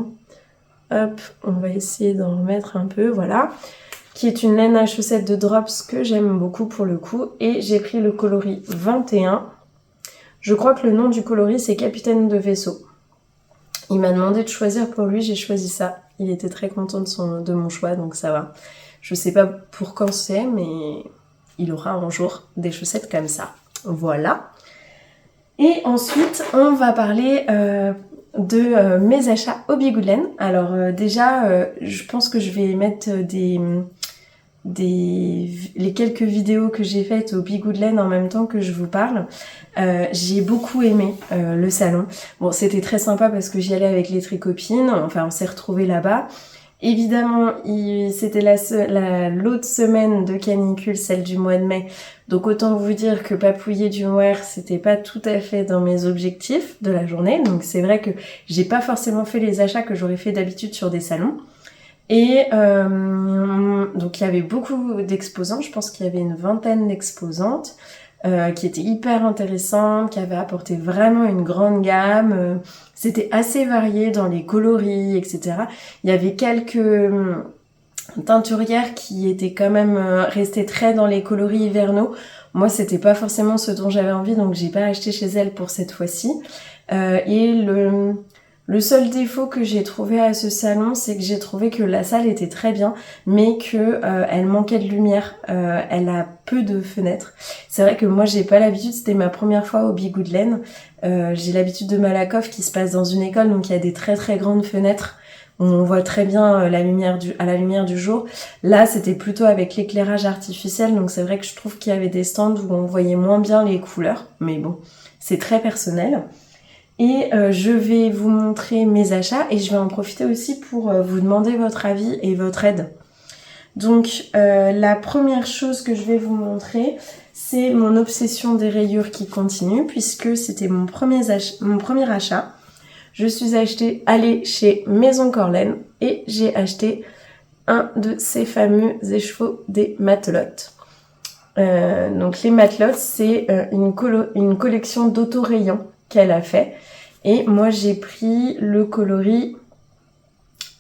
Hop, on va essayer d'en remettre un peu, voilà. Qui est une laine à chaussettes de Drops que j'aime beaucoup pour le coup. Et j'ai pris le coloris 21. Je crois que le nom du coloris, c'est Capitaine de vaisseau. Il m'a demandé de choisir pour lui, j'ai choisi ça. Il était très content de mon choix, donc ça va. Je sais pas pour quand c'est, mais il aura un jour des chaussettes comme ça. Voilà. Et ensuite, on va parler de mes achats au Bigouden. Alors déjà, je pense que je vais mettre les quelques vidéos que j'ai faites au Bigouden en même temps que je vous parle. J'ai beaucoup aimé le salon. Bon, c'était très sympa parce que j'y allais avec les tricopines, enfin on s'est retrouvés là-bas. Évidemment, c'était l'autre semaine de canicule, celle du mois de mai. Donc autant vous dire que papouiller du mohair, c'était pas tout à fait dans mes objectifs de la journée. Donc c'est vrai que j'ai pas forcément fait les achats que j'aurais fait d'habitude sur des salons. Et donc il y avait beaucoup d'exposants, je pense qu'il y avait une vingtaine d'exposantes qui étaient hyper intéressantes, qui avaient apporté vraiment une grande gamme. C'était assez varié dans les coloris, etc. Il y avait quelques teinturières qui étaient quand même restées très dans les coloris hivernaux. Moi, c'était pas forcément ce dont j'avais envie, donc j'ai pas acheté chez elles pour cette fois-ci. Et le seul défaut que j'ai trouvé à ce salon, c'est que j'ai trouvé que la salle était très bien, mais que elle manquait de lumière. Elle a peu de fenêtres. C'est vrai que moi, j'ai pas l'habitude. C'était ma première fois au Bigouden. J'ai l'habitude de Malakoff qui se passe dans une école, donc il y a des très très grandes fenêtres où on voit très bien à la lumière du jour. Là, c'était plutôt avec l'éclairage artificiel, donc c'est vrai que je trouve qu'il y avait des stands où on voyait moins bien les couleurs, mais bon, c'est très personnel. Et je vais vous montrer mes achats et je vais en profiter aussi pour vous demander votre avis et votre aide. Donc la première chose que je vais vous montrer, c'est mon obsession des rayures qui continue, puisque c'était mon premier achat. Je suis allée chez Maison Corlaine et j'ai acheté un de ces fameux écheveaux des matelotes. Donc les matelots, c'est une collection d'autorayons qu'elle a fait. Et moi j'ai pris le coloris,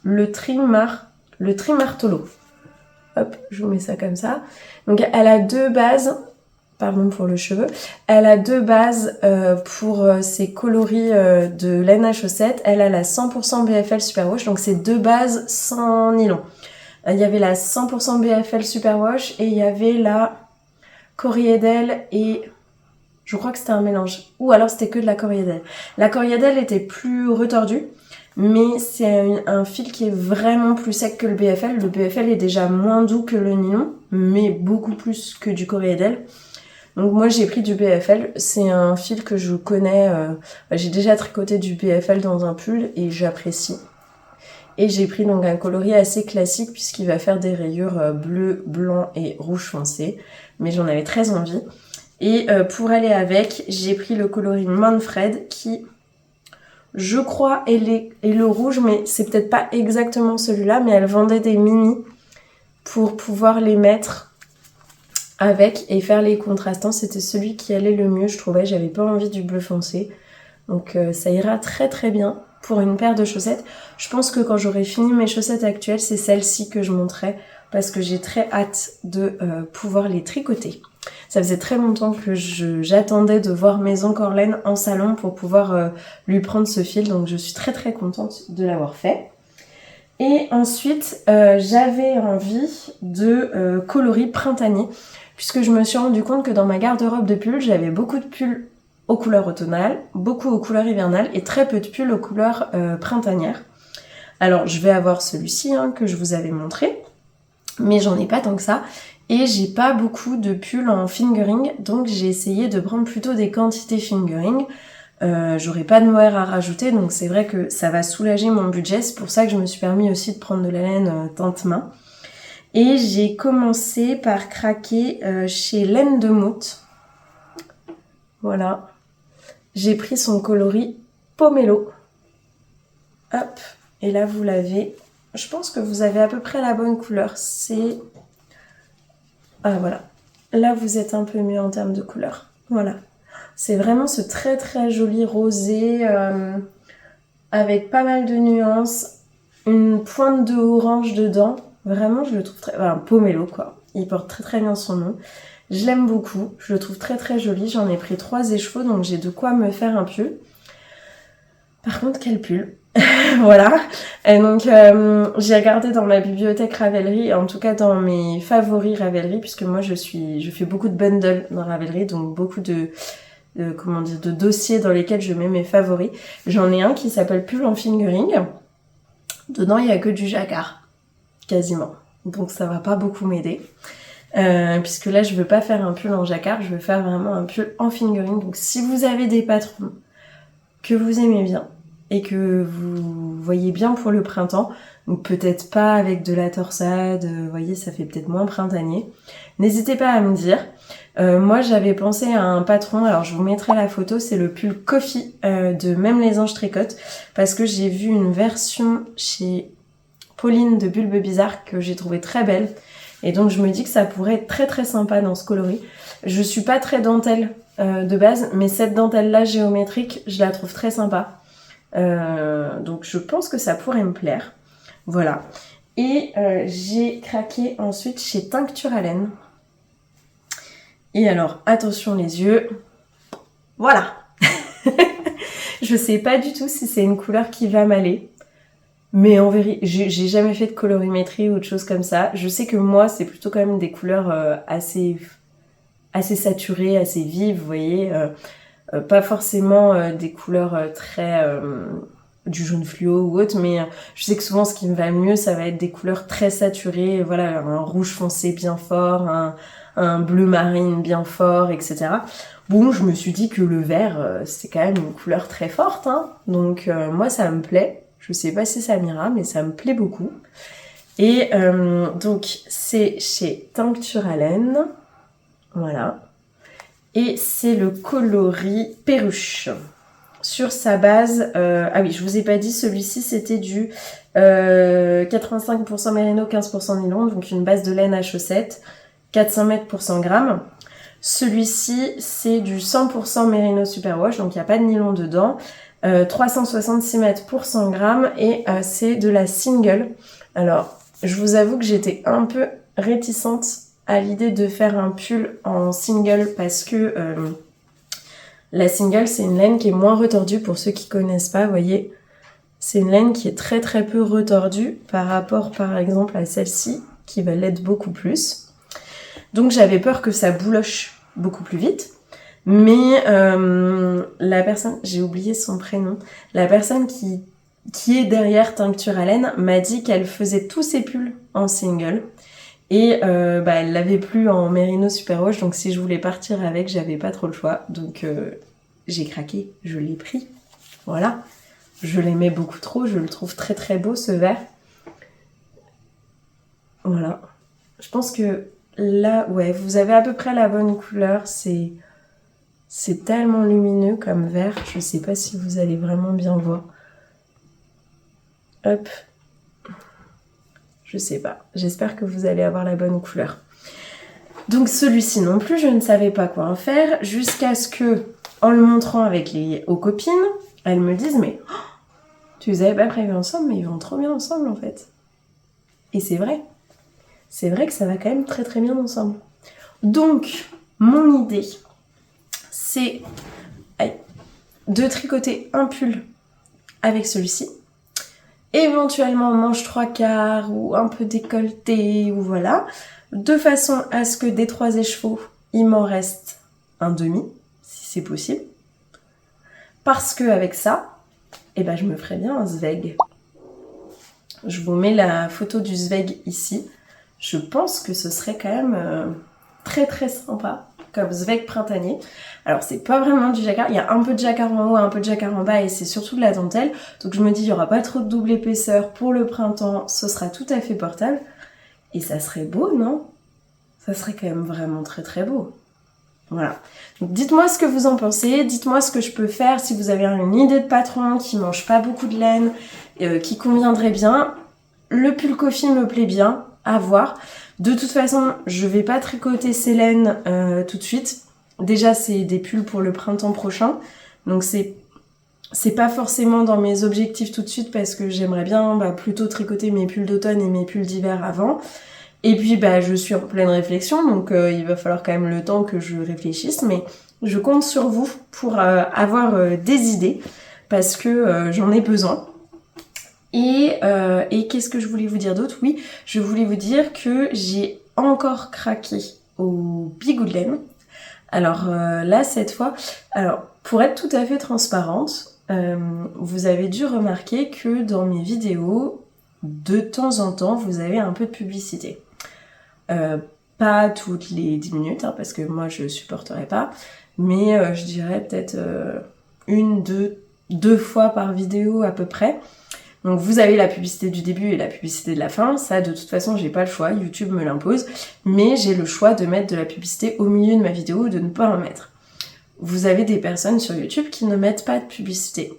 le Trimartolo. Hop, je vous mets ça comme ça. Donc elle a deux bases, pardon pour le cheveu, elle a deux bases pour ses coloris de laine à chaussettes. Elle a la 100% BFL Superwash, donc c'est deux bases sans nylon. Il y avait la 100% BFL Superwash et il y avait la Coriadel et je crois que c'était un mélange. Ou alors c'était que de la Coriadel. La Coriadel était plus retordue, mais c'est un fil qui est vraiment plus sec que le BFL. Le BFL est déjà moins doux que le nylon, mais beaucoup plus que du Coriadel. Donc moi j'ai pris du BFL, c'est un fil que je connais, j'ai déjà tricoté du BFL dans un pull et j'apprécie. Et j'ai pris donc un coloris assez classique puisqu'il va faire des rayures bleu, blanc et rouge foncé. Mais j'en avais très envie. Et pour aller avec, j'ai pris le coloris Manfred qui, je crois, est le rouge, mais c'est peut-être pas exactement celui-là, mais elle vendait des mini pour pouvoir les mettre avec et faire les contrastants. C'était celui qui allait le mieux, je trouvais. J'avais pas envie du bleu foncé. Donc ça ira très très bien pour une paire de chaussettes. Je pense que quand j'aurai fini mes chaussettes actuelles, c'est celles-ci que je monterai parce que j'ai très hâte de pouvoir les tricoter. Ça faisait très longtemps que j'attendais de voir Maison Corlaine en salon pour pouvoir lui prendre ce fil, donc je suis très très contente de l'avoir fait. Et ensuite, j'avais envie de coloris printanier, puisque je me suis rendu compte que dans ma garde-robe de pulls, j'avais beaucoup de pulls aux couleurs automnales, beaucoup aux couleurs hivernales et très peu de pulls aux couleurs printanières. Alors je vais avoir celui-ci que je vous avais montré, mais j'en ai pas tant que ça. Et j'ai pas beaucoup de pulls en fingering, donc j'ai essayé de prendre plutôt des quantités fingering. J'aurai pas de mohair à rajouter, donc c'est vrai que ça va soulager mon budget. C'est pour ça que je me suis permis aussi de prendre de la laine teinte main. Et j'ai commencé par craquer chez Laine de Motte. Voilà. J'ai pris son coloris Pomelo. Hop. Et là, vous l'avez. Je pense que vous avez à peu près la bonne couleur. C'est... Ah, voilà. Là, vous êtes un peu mieux en termes de couleur. Voilà. C'est vraiment ce très très joli rosé avec pas mal de nuances. Une pointe de orange dedans. Vraiment, je le trouve très... Enfin, Pomelo, quoi. Il porte très très bien son nom. Je l'aime beaucoup, je le trouve très très joli. J'en ai pris 3 écheveaux, donc j'ai de quoi me faire un pull. Par contre, quel pull. Voilà. Et donc, j'ai regardé dans ma bibliothèque Ravelry, en tout cas dans mes favoris Ravelry, puisque moi je fais beaucoup de bundles dans Ravelry, donc beaucoup de dossiers dans lesquels je mets mes favoris. J'en ai un qui s'appelle Pull en fingering. Dedans, il n'y a que du jacquard, quasiment. Donc ça va pas beaucoup m'aider. Puisque là je veux pas faire un pull en jacquard, je veux faire vraiment un pull en fingering. Donc si vous avez des patrons que vous aimez bien et que vous voyez bien pour le printemps, donc peut-être pas avec de la torsade, vous voyez ça fait peut-être moins printanier, n'hésitez pas à me dire. Moi j'avais pensé à un patron, alors je vous mettrai la photo, c'est le pull Coffee de Même les Anges Tricotent, parce que j'ai vu une version chez Pauline de Bulbe Bizarre que j'ai trouvé très belle. Et donc je me dis que ça pourrait être très très sympa dans ce coloris. Je suis pas très dentelle de base, mais cette dentelle là géométrique, je la trouve très sympa. Donc je pense que ça pourrait me plaire. Voilà. Et j'ai craqué ensuite chez Tincture à laine. Et alors, attention les yeux. Voilà. Je sais pas du tout si c'est une couleur qui va m'aller. Mais en vérité, j'ai jamais fait de colorimétrie ou de choses comme ça. Je sais que moi, c'est plutôt quand même des couleurs assez saturées, assez vives, vous voyez. Pas forcément des couleurs très... du jaune fluo ou autre, mais je sais que souvent, ce qui me va le mieux, ça va être des couleurs très saturées. Voilà, un rouge foncé bien fort, un bleu marine bien fort, etc. Bon, je me suis dit que le vert, c'est quand même une couleur très forte, hein. Donc, moi, ça me plaît. Je sais pas si ça m'ira, mais ça me plaît beaucoup. Et donc, c'est chez Tincture à laine. Voilà. Et c'est le coloris Perruche. Sur sa base... ah oui, je vous ai pas dit, celui-ci, c'était du 85% mérino, 15% nylon. Donc, une base de laine à chaussettes. 400 mètres pour 100 grammes. Celui-ci, c'est du 100% Merino Superwash, donc il n'y a pas de nylon dedans. 366 mètres pour 100 grammes et c'est de la single. Alors, je vous avoue que j'étais un peu réticente à l'idée de faire un pull en single parce que la single, c'est une laine qui est moins retordue pour ceux qui connaissent pas, vous voyez. C'est une laine qui est très très peu retordue par rapport par exemple à celle-ci qui va l'être beaucoup plus. Donc j'avais peur que ça bouloche beaucoup plus vite. Mais la personne, j'ai oublié son prénom, la personne qui est derrière Tincture à laine m'a dit qu'elle faisait tous ses pulls en single. Et elle l'avait plus en Merino Superwash, donc si je voulais partir avec, j'avais pas trop le choix. Donc j'ai craqué, je l'ai pris. Voilà. Je l'aimais beaucoup trop, je le trouve très très beau ce vert. Voilà. Je pense que là, ouais, vous avez à peu près la bonne couleur. C'est tellement lumineux comme vert, je sais pas si vous allez vraiment bien voir. Hop. Je sais pas. J'espère que vous allez avoir la bonne couleur. Donc celui-ci non plus, je ne savais pas quoi en faire jusqu'à ce que, en le montrant aux copines, elles me disent mais tu les avais pas prévus ensemble, mais ils vont trop bien ensemble en fait. Et c'est vrai. C'est vrai que ça va quand même très très bien ensemble. Donc, mon idée, c'est de tricoter un pull avec celui-ci. Éventuellement manche 3/4 ou un peu décolleté ou voilà. De façon à ce que des 3 écheveaux, il m'en reste un demi, si c'est possible. Parce que avec ça, je me ferais bien un zweig. Je vous mets la photo du zweig ici. Je pense que ce serait quand même très très sympa comme zweig printanier. Alors c'est pas vraiment du jacquard, il y a un peu de jacquard en haut, un peu de jacquard en bas et c'est surtout de la dentelle. Donc je me dis il y aura pas trop de double épaisseur pour le printemps, ce sera tout à fait portable. Et ça serait beau, non? Ça serait quand même vraiment très très beau. Voilà. Donc dites-moi ce que vous en pensez, dites-moi ce que je peux faire si vous avez une idée de patron qui mange pas beaucoup de laine, qui conviendrait bien. Le pull coffee me plaît bien, à voir. De toute façon, je vais pas tricoter ces laines tout de suite. Déjà, c'est des pulls pour le printemps prochain. Donc c'est pas forcément dans mes objectifs tout de suite parce que j'aimerais bien plutôt tricoter mes pulls d'automne et mes pulls d'hiver avant. Et puis je suis en pleine réflexion, donc il va falloir quand même le temps que je réfléchisse, mais je compte sur vous pour avoir des idées parce que j'en ai besoin. Et qu'est-ce que je voulais vous dire d'autre? Oui, je voulais vous dire que j'ai encore craqué au bigou de laine. Alors là, cette fois, pour être tout à fait transparente, vous avez dû remarquer que dans mes vidéos, de temps en temps, vous avez un peu de publicité. Pas toutes les 10 minutes, parce que moi je supporterais pas, mais je dirais peut-être deux fois par vidéo à peu près. Donc vous avez la publicité du début et la publicité de la fin, ça de toute façon j'ai pas le choix, YouTube me l'impose, mais j'ai le choix de mettre de la publicité au milieu de ma vidéo ou de ne pas en mettre. Vous avez des personnes sur YouTube qui ne mettent pas de publicité,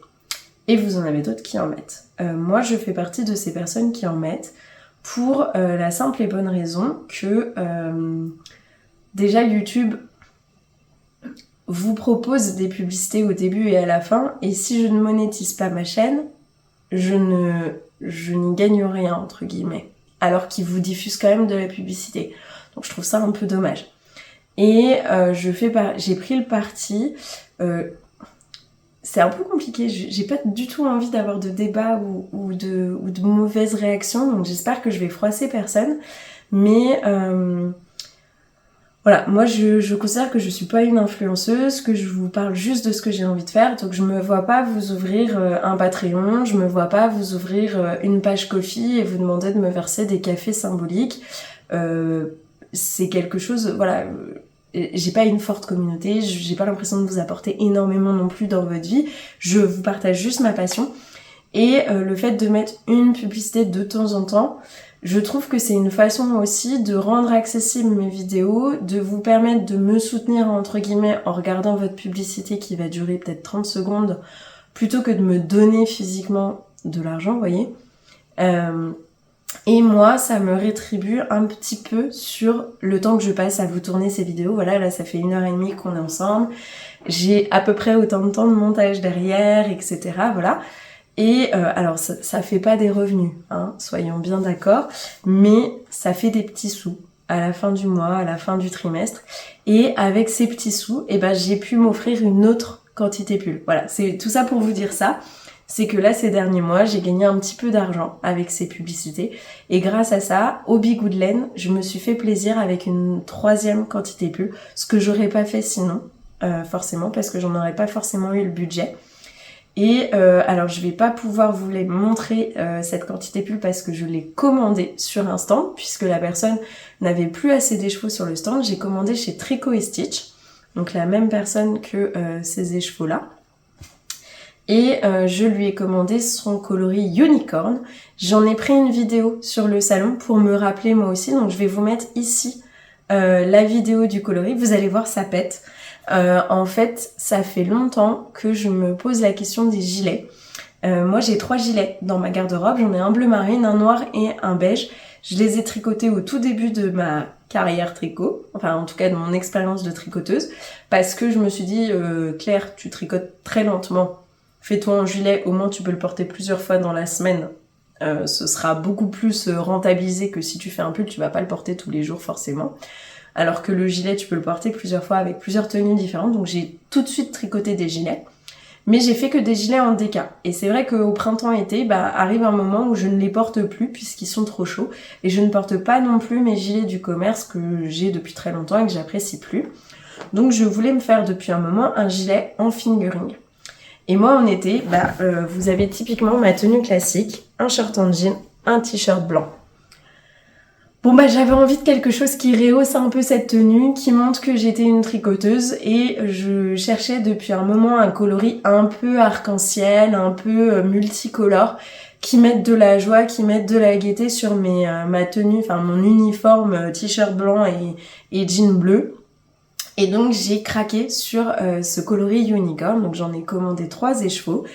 et vous en avez d'autres qui en mettent. Moi je fais partie de ces personnes qui en mettent, pour la simple et bonne raison que déjà YouTube vous propose des publicités au début et à la fin, et si je ne monétise pas ma chaîne, je n'y gagne rien entre guillemets, alors qu'il vous diffuse quand même de la publicité. Donc je trouve ça un peu dommage. Et j'ai pris le parti. C'est un peu compliqué, j'ai pas du tout envie d'avoir de débat ou de mauvaises réactions, donc j'espère que je vais froisser personne. Mais voilà, moi je considère que je suis pas une influenceuse, que je vous parle juste de ce que j'ai envie de faire, donc je me vois pas vous ouvrir un Patreon, je me vois pas vous ouvrir une page Ko-fi et vous demander de me verser des cafés symboliques. C'est quelque chose, voilà, j'ai pas une forte communauté, j'ai pas l'impression de vous apporter énormément non plus dans votre vie, je vous partage juste ma passion. Et le fait de mettre une publicité de temps en temps, je trouve que c'est une façon aussi de rendre accessibles mes vidéos, de vous permettre de me soutenir entre guillemets en regardant votre publicité qui va durer peut-être 30 secondes, plutôt que de me donner physiquement de l'argent, vous voyez. Et moi, ça me rétribue un petit peu sur le temps que je passe à vous tourner ces vidéos. Voilà, là, ça fait 1h30 qu'on est ensemble. J'ai à peu près autant de temps de montage derrière, etc. Voilà. Et alors, ça fait pas des revenus, hein, soyons bien d'accord, mais ça fait des petits sous à la fin du mois, à la fin du trimestre. Et avec ces petits sous, eh ben, j'ai pu m'offrir une autre quantité pull. Voilà, c'est tout ça pour vous dire ça. C'est que là, ces derniers mois, j'ai gagné un petit peu d'argent avec ces publicités. Et grâce à ça, au Bigoudelaine, je me suis fait plaisir avec une 3e quantité pull, ce que j'aurais pas fait sinon, forcément, parce que j'en aurais pas forcément eu le budget. Et alors je vais pas pouvoir vous les montrer cette quantité pull parce que je l'ai commandée sur un stand, puisque la personne n'avait plus assez d'écheveaux sur le stand. J'ai commandé chez Tricot et Stitch, donc la même personne que ces écheveaux là. Et je lui ai commandé son coloris Unicorn. J'en ai pris une vidéo sur le salon pour me rappeler moi aussi, donc je vais vous mettre ici la vidéo du coloris. Vous allez voir, ça pète. En fait, ça fait longtemps que je me pose la question des gilets. Moi, j'ai 3 gilets dans ma garde-robe. J'en ai un bleu marine, un noir et un beige. Je les ai tricotés au tout début de ma carrière tricot, enfin en tout cas de mon expérience de tricoteuse, parce que je me suis dit, Claire, tu tricotes très lentement. Fais-toi un gilet, au moins tu peux le porter plusieurs fois dans la semaine. Ce sera beaucoup plus rentabilisé que si tu fais un pull, tu vas pas le porter tous les jours forcément. Alors que le gilet, tu peux le porter plusieurs fois avec plusieurs tenues différentes. Donc j'ai tout de suite tricoté des gilets. Mais j'ai fait que des gilets en déca. Et c'est vrai qu'au printemps-été, arrive un moment où je ne les porte plus puisqu'ils sont trop chauds. Et je ne porte pas non plus mes gilets du commerce que j'ai depuis très longtemps et que j'apprécie plus. Donc je voulais me faire depuis un moment un gilet en fingering. Et moi en été, vous avez typiquement ma tenue classique, un short en jean, un t-shirt blanc. Bon j'avais envie de quelque chose qui rehausse un peu cette tenue, qui montre que j'étais une tricoteuse et je cherchais depuis un moment un coloris un peu arc-en-ciel, un peu multicolore, qui mette de la joie, qui mette de la gaieté sur ma tenue, enfin mon uniforme t-shirt blanc et jean bleu. Et donc j'ai craqué sur ce coloris Unicorn, donc j'en ai commandé 3 écheveaux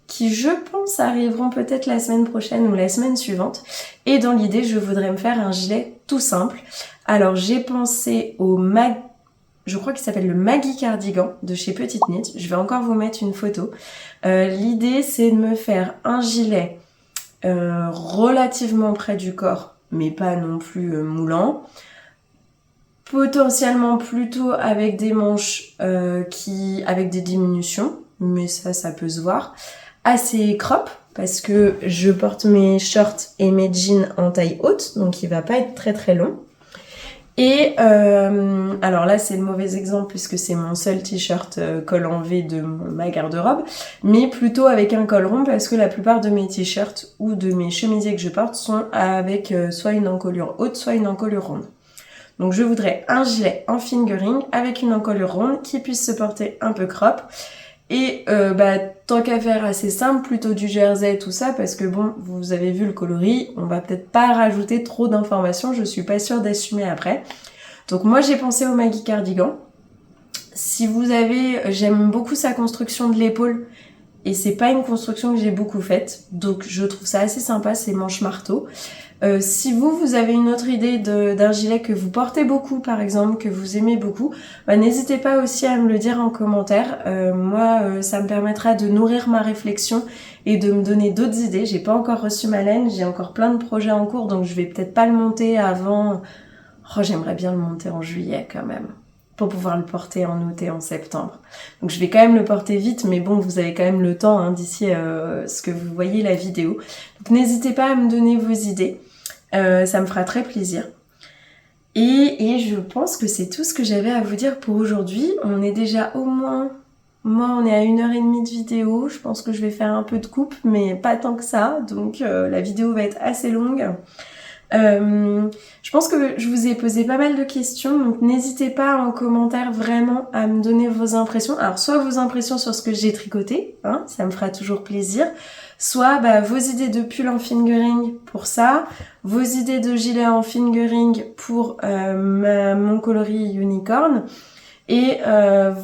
qui je pense arriveront peut-être la semaine prochaine ou la semaine suivante. Et dans l'idée, je voudrais me faire un gilet tout simple. Alors j'ai pensé au je crois qu'il s'appelle le Maggie Cardigan de chez Petite Knit. Je vais encore vous mettre une photo. L'idée c'est de me faire un gilet relativement près du corps, mais pas non plus moulant. Potentiellement plutôt avec des manches avec des diminutions, mais ça peut se voir. Assez crop, parce que je porte mes shorts et mes jeans en taille haute, donc il va pas être très très long. Et alors là c'est le mauvais exemple puisque c'est mon seul t-shirt col en V de ma garde-robe, mais plutôt avec un col rond parce que la plupart de mes t-shirts ou de mes chemisiers que je porte sont avec soit une encolure haute, soit une encolure ronde. Donc je voudrais un gilet en fingering avec une encolure ronde qui puisse se porter un peu crop. Et tant qu'à faire assez simple, plutôt du jersey, tout ça, parce que bon, vous avez vu le coloris, on va peut-être pas rajouter trop d'informations, je suis pas sûre d'assumer après. Donc moi j'ai pensé au Maggie Cardigan. Si vous avez, j'aime beaucoup sa construction de l'épaule, et c'est pas une construction que j'ai beaucoup faite, donc je trouve ça assez sympa, ces manches marteau. Si vous avez une autre idée d'un gilet que vous portez beaucoup par exemple, que vous aimez beaucoup, n'hésitez pas aussi à me le dire en commentaire. Moi ça me permettra de nourrir ma réflexion et de me donner d'autres idées. J'ai pas encore reçu ma laine, j'ai encore plein de projets en cours, donc je vais peut-être pas le monter avant... Oh, j'aimerais bien le monter en juillet quand même, pour pouvoir le porter en août et en septembre. Donc je vais quand même le porter vite, mais bon, vous avez quand même le temps d'ici ce que vous voyez la vidéo. Donc n'hésitez pas à me donner vos idées, ça me fera très plaisir. Et je pense que c'est tout ce que j'avais à vous dire pour aujourd'hui. On est déjà au moins... Moi, on est à 1h30 de vidéo. Je pense que je vais faire un peu de coupe, mais pas tant que ça. Donc la vidéo va être assez longue. Je pense que je vous ai posé pas mal de questions, donc n'hésitez pas en commentaire vraiment à me donner vos impressions. Alors soit vos impressions sur ce que j'ai tricoté, ça me fera toujours plaisir, soit vos idées de pull en fingering pour ça, vos idées de gilet en fingering pour mon coloris Unicorn, et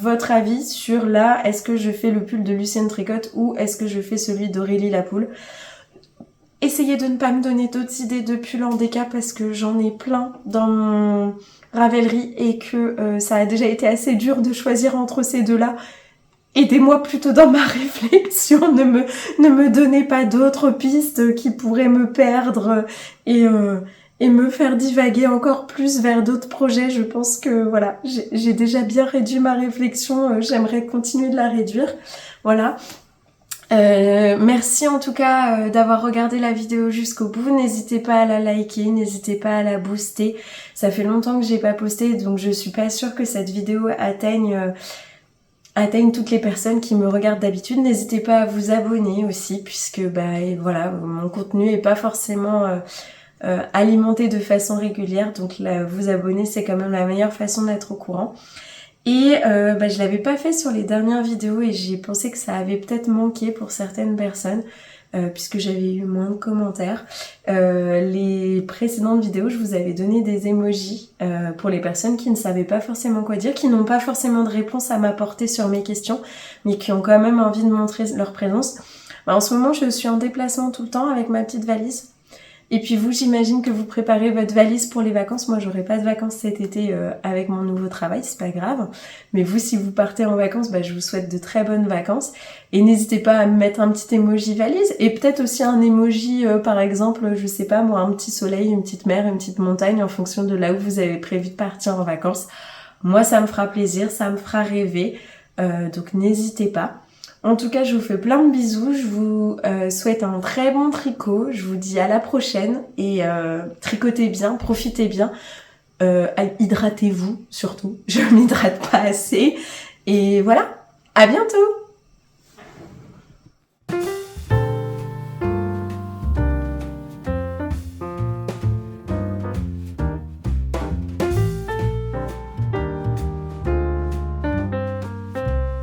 votre avis sur là, est-ce que je fais le pull de Lucienne Tricotte ou est-ce que je fais celui d'Aurélie Lapoule. essayez de ne pas me donner d'autres idées de pulls en déca parce que j'en ai plein dans mon Ravelry et que ça a déjà été assez dur de choisir entre ces deux-là. Aidez-moi plutôt dans ma réflexion, ne me donnez pas d'autres pistes qui pourraient me perdre et me faire divaguer encore plus vers d'autres projets. Je pense que voilà, j'ai déjà bien réduit ma réflexion, j'aimerais continuer de la réduire. Voilà. Merci en tout cas d'avoir regardé la vidéo jusqu'au bout. N'hésitez pas à la liker, n'hésitez pas à la booster. Ça fait longtemps que j'ai pas posté, donc je suis pas sûre que cette vidéo atteigne toutes les personnes qui me regardent d'habitude. N'hésitez pas à vous abonner aussi, puisque voilà, mon contenu est pas forcément alimenté de façon régulière, donc là, vous abonner c'est quand même la meilleure façon d'être au courant. Et je l'avais pas fait sur les dernières vidéos et j'ai pensé que ça avait peut-être manqué pour certaines personnes puisque j'avais eu moins de commentaires. Les précédentes vidéos, je vous avais donné des emojis pour les personnes qui ne savaient pas forcément quoi dire, qui n'ont pas forcément de réponse à m'apporter sur mes questions, mais qui ont quand même envie de montrer leur présence. En ce moment, je suis en déplacement tout le temps avec ma petite valise. Et puis vous, j'imagine que vous préparez votre valise pour les vacances. Moi, j'aurai pas de vacances cet été avec mon nouveau travail, c'est pas grave. Mais vous, si vous partez en vacances, je vous souhaite de très bonnes vacances. Et n'hésitez pas à me mettre un petit emoji valise. Et peut-être aussi un emoji, par exemple, je sais pas moi, un petit soleil, une petite mer, une petite montagne, en fonction de là où vous avez prévu de partir en vacances. Moi, ça me fera plaisir, ça me fera rêver. Donc n'hésitez pas. En tout cas, je vous fais plein de bisous, je vous souhaite un très bon tricot, je vous dis à la prochaine et tricotez bien, profitez bien, hydratez-vous surtout, je m'hydrate pas assez et voilà, à bientôt.